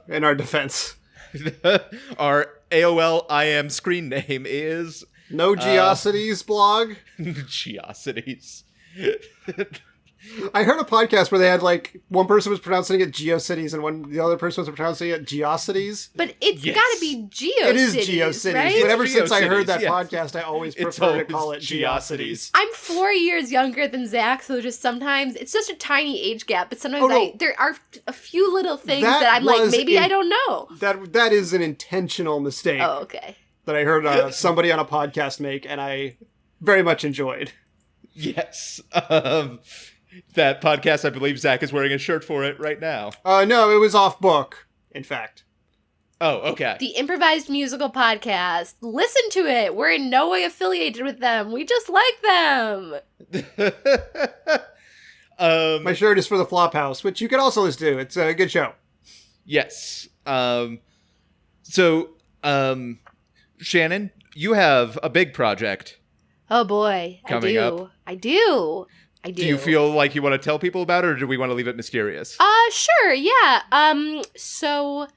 Speaker 2: In our defense.
Speaker 4: Our AOL IM screen name is...
Speaker 2: No Geocities blog?
Speaker 4: Geocities.
Speaker 2: I heard a podcast where they had like one person was pronouncing it GeoCities and the other person was pronouncing it Geocities.
Speaker 3: But it's got to be GeoCities.
Speaker 2: It is GeoCities.
Speaker 3: Right?
Speaker 2: But ever since I
Speaker 4: GeoCities,
Speaker 2: heard that
Speaker 4: yes.
Speaker 2: podcast, I always prefer to call it
Speaker 4: Geocities.
Speaker 2: Geocities.
Speaker 3: I'm 4 years younger than Zach, so just sometimes it's just a tiny age gap. But sometimes there are a few little things that I'm like, maybe I don't know.
Speaker 2: That is an intentional mistake.
Speaker 3: Oh, okay.
Speaker 2: That I heard somebody on a podcast make, and I very much enjoyed.
Speaker 4: Yes. That podcast, I believe Zach is wearing a shirt for it right now.
Speaker 2: No, it was off book, in fact.
Speaker 4: Oh, okay.
Speaker 3: The Improvised Musical Podcast. Listen to it. We're in no way affiliated with them. We just like them.
Speaker 2: My shirt is for the Flophouse, which you can also listen to. It's a good show.
Speaker 4: Yes. Shannon, you have a big project.
Speaker 3: Oh boy,
Speaker 4: Coming up.
Speaker 3: I do.
Speaker 4: Do you feel like you want to tell people about it, or do we want to leave it mysterious?
Speaker 3: Sure, yeah. So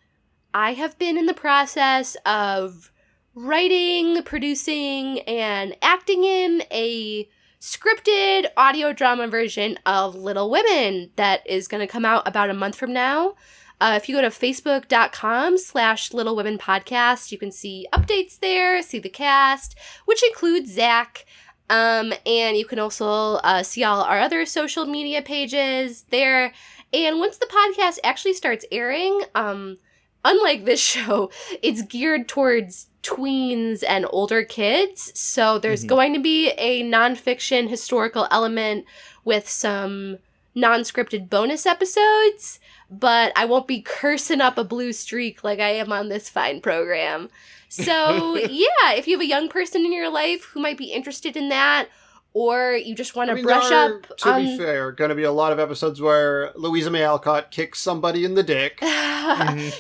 Speaker 3: I have been in the process of writing, producing, and acting in a scripted audio drama version of Little Women that is going to come out about a month from now. If you go to facebook.com/Little Women Podcast, you can see updates there, see the cast, which includes Zach. And you can also see all our other social media pages there. And once the podcast actually starts airing, unlike this show, it's geared towards tweens and older kids. So there's going to be a nonfiction historical element with some non-scripted bonus episodes, but I won't be cursing up a blue streak like I am on this fine program. So, yeah, if you have a young person in your life who might be interested in that, or you just want to brush up
Speaker 2: to be fair, going to be a lot of episodes where Louisa May Alcott kicks somebody in the dick.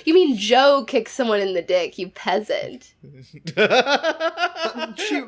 Speaker 3: You mean Joe kicks someone in the dick, you peasant.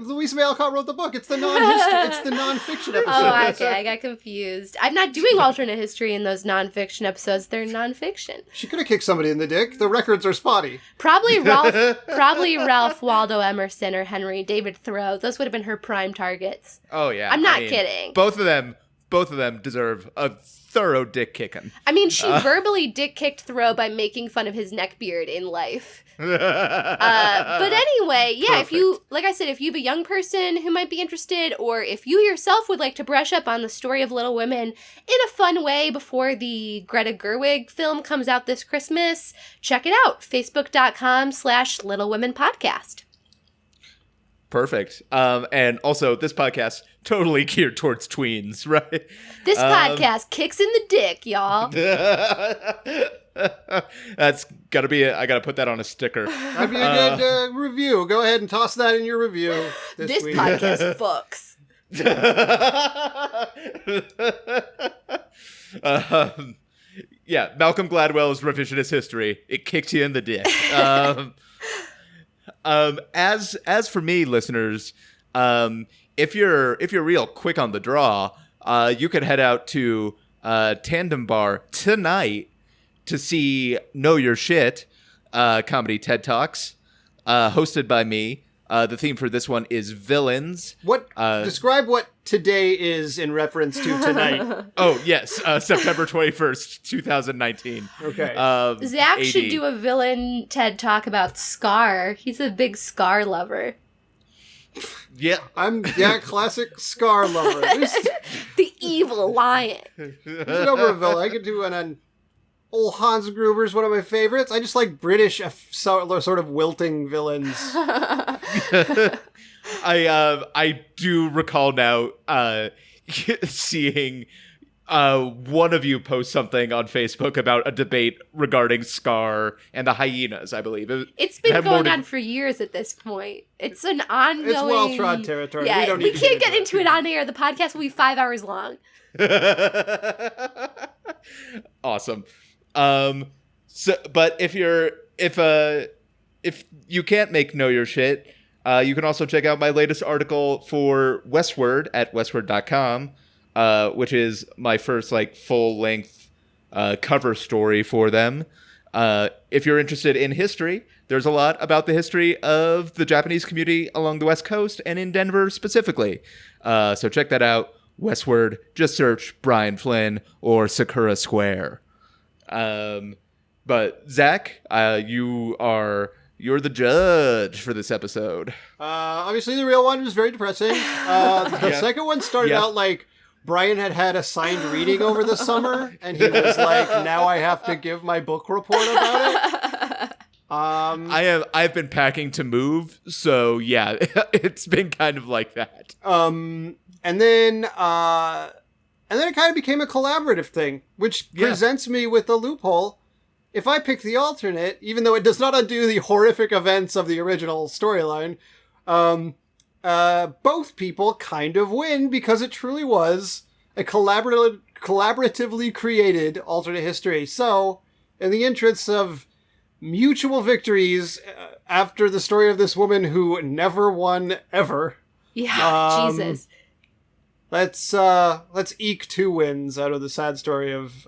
Speaker 2: Louisa May Alcott wrote the book. It's the non-fiction episode.
Speaker 3: Oh, okay, I got confused. I'm not doing alternate history in those non-fiction episodes. They're non-fiction.
Speaker 2: She could have kicked somebody in the dick. The records are spotty.
Speaker 3: Probably Ralph Waldo Emerson or Henry David Thoreau. Those would have been her prime targets.
Speaker 4: Oh yeah,
Speaker 3: I'm not kidding.
Speaker 4: Both of them deserve a thorough dick kicking.
Speaker 3: I mean, she verbally dick kicked Thoreau by making fun of his neckbeard in life. But anyway, yeah,
Speaker 4: Perfect.
Speaker 3: if you have a young person who might be interested, or if you yourself would like to brush up on the story of Little Women in a fun way before the Greta Gerwig film comes out this Christmas, check it out. Facebook.com/Little Women Podcast.
Speaker 4: Perfect. And also, this podcast totally geared towards tweens, right?
Speaker 3: This podcast kicks in the dick, y'all.
Speaker 4: That's gotta be I gotta put that on a sticker.
Speaker 2: That'd be a good review. Go ahead and toss that in your review
Speaker 3: This
Speaker 2: week.
Speaker 3: podcast fucks.
Speaker 4: Yeah, Malcolm Gladwell's revisionist history. It kicked you in the dick. As for me, listeners, if you're real quick on the draw, you could head out to Tandem Bar tonight to see Know Your Shit, comedy TED Talks, hosted by me. The theme for this one is villains.
Speaker 2: Describe what today is in reference to tonight.
Speaker 4: Oh, yes. September 21st, 2019.
Speaker 2: Okay.
Speaker 3: Zach
Speaker 4: AD.
Speaker 3: should do a villain TED Talk about Scar. He's a big Scar lover.
Speaker 4: Yeah.
Speaker 2: Classic Scar lover.
Speaker 3: The evil lion.
Speaker 2: There's a number of villains. I could do an old Hans Gruber's one of my favorites. I just like British sort of wilting villains.
Speaker 4: I do recall now seeing one of you post something on Facebook about a debate regarding Scar and the hyenas, I believe.
Speaker 3: It's been going on for years at this point. It's an ongoing...
Speaker 2: It's well-trod territory.
Speaker 3: Yeah,
Speaker 2: we
Speaker 3: can't get into it on air. The podcast will be 5 hours long.
Speaker 4: Awesome. But if you can't make Know Your Shit, you can also check out my latest article for Westword at westword.com, which is my first full-length cover story for them. If you're interested in history, there's a lot about the history of the Japanese community along the West Coast and in Denver specifically. So check that out. Westword, just search Brian Flynn or Sakura Square. But Zach, you're the judge for this episode.
Speaker 2: Obviously the real one was very depressing. The second one started out like Brian had a signed reading over the summer, and he was like, now I have to give my book report about it.
Speaker 4: I've been packing to move, so yeah, it's been kind of like that.
Speaker 2: And then it kind of became a collaborative thing, which presents me with the loophole. If I pick the alternate, even though it does not undo the horrific events of the original storyline, both people kind of win because it truly was a collaboratively created alternate history. So, in the interests of mutual victories after the story of this woman who never won ever.
Speaker 3: Yeah, Jesus.
Speaker 2: Let's eke 2 wins out of the sad story of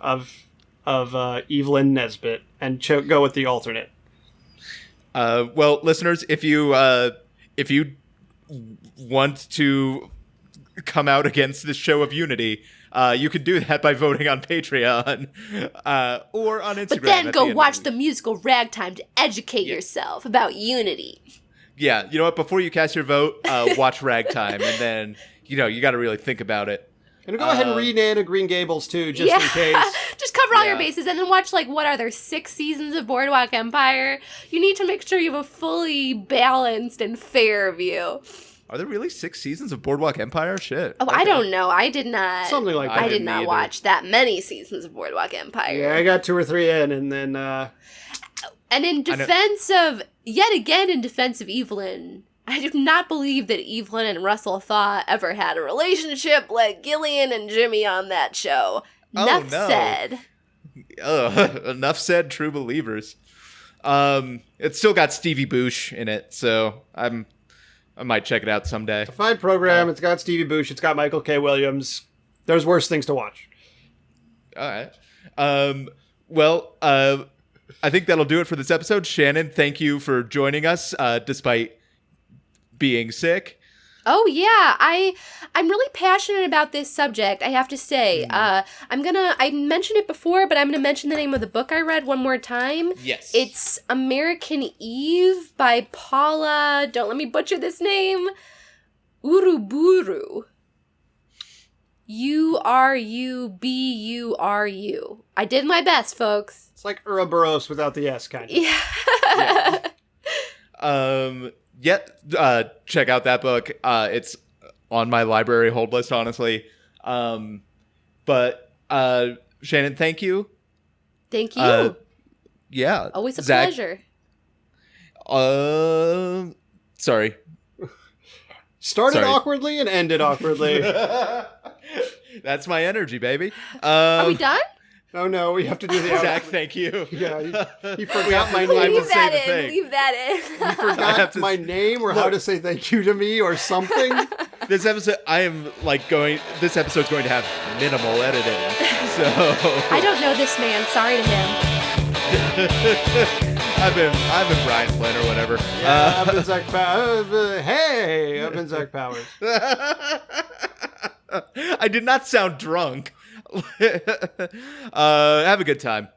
Speaker 2: Evelyn Nesbit and go with the alternate.
Speaker 4: Well, listeners, if you want to come out against this show of unity, you could do that by voting on Patreon or on Instagram.
Speaker 3: But then go watch the musical Ragtime to educate yourself about unity.
Speaker 4: Yeah, you know what? Before you cast your vote, watch Ragtime, and then you got to really think about it.
Speaker 2: And go ahead and read Anne of Green Gables too, just in case.
Speaker 3: Just cover all your bases, and then watch what are there 6 seasons of Boardwalk Empire? You need to make sure you have a fully balanced and fair view.
Speaker 4: Are there really 6 seasons of Boardwalk Empire? Shit.
Speaker 1: Oh, I don't know. I did not.
Speaker 2: Something like that.
Speaker 1: I did
Speaker 4: didn't
Speaker 1: not
Speaker 4: either.
Speaker 1: watch that many seasons of Boardwalk Empire.
Speaker 2: Yeah, I got 2 or 3 in, and then
Speaker 1: And in defense of, yet again in defense of Evelyn, I do not believe that Evelyn and Russell Thaw ever had a relationship like Gillian and Jimmy on that show. Enough
Speaker 4: no.
Speaker 1: said.
Speaker 4: Enough said, true believers. It's still got Stevie Boosh in it, so I might check it out someday.
Speaker 2: a fine program. It's got Stevie Boosh. It's got Michael K. Williams. There's worse things to watch.
Speaker 4: All right. I think that'll do it for this episode. Shannon, thank you for joining us, despite being sick.
Speaker 1: Oh yeah, I'm really passionate about this subject, I have to say. I mentioned it before, but I'm gonna mention the name of the book I read one more time.
Speaker 4: Yes.
Speaker 1: It's American Eve by Paula, don't let me butcher this name, Uruburu. Uruburu. I did my best, folks.
Speaker 2: It's like Ouroboros without the S, kind of.
Speaker 1: Yeah.
Speaker 4: Check out that book. It's on my library hold list, honestly. But Shannon, thank you.
Speaker 1: Thank you.
Speaker 4: Yeah.
Speaker 1: Always a
Speaker 4: Zach,
Speaker 1: pleasure.
Speaker 4: Sorry.
Speaker 2: Started
Speaker 4: Sorry.
Speaker 2: awkwardly and ended awkwardly.
Speaker 4: That's my energy, baby.
Speaker 1: Are we done?
Speaker 2: Oh no, we have to do the
Speaker 4: Zach,
Speaker 2: outro.
Speaker 4: thank you.
Speaker 2: Yeah, you forgot my
Speaker 4: I
Speaker 2: name.
Speaker 4: will
Speaker 1: Leave
Speaker 4: say
Speaker 1: that
Speaker 4: the
Speaker 1: in.
Speaker 4: thing.
Speaker 1: Leave that in.
Speaker 2: You forgot
Speaker 4: to-
Speaker 2: my name or how to say thank you to me or something.
Speaker 4: This episode, this episode's going to have minimal editing. So
Speaker 1: I don't know this man. Sorry to him.
Speaker 4: I've been Brian Flynn or whatever.
Speaker 2: Yeah, I've been Zach Powers. Hey, I've been Zach Powers.
Speaker 4: I did not sound drunk. Have a good time.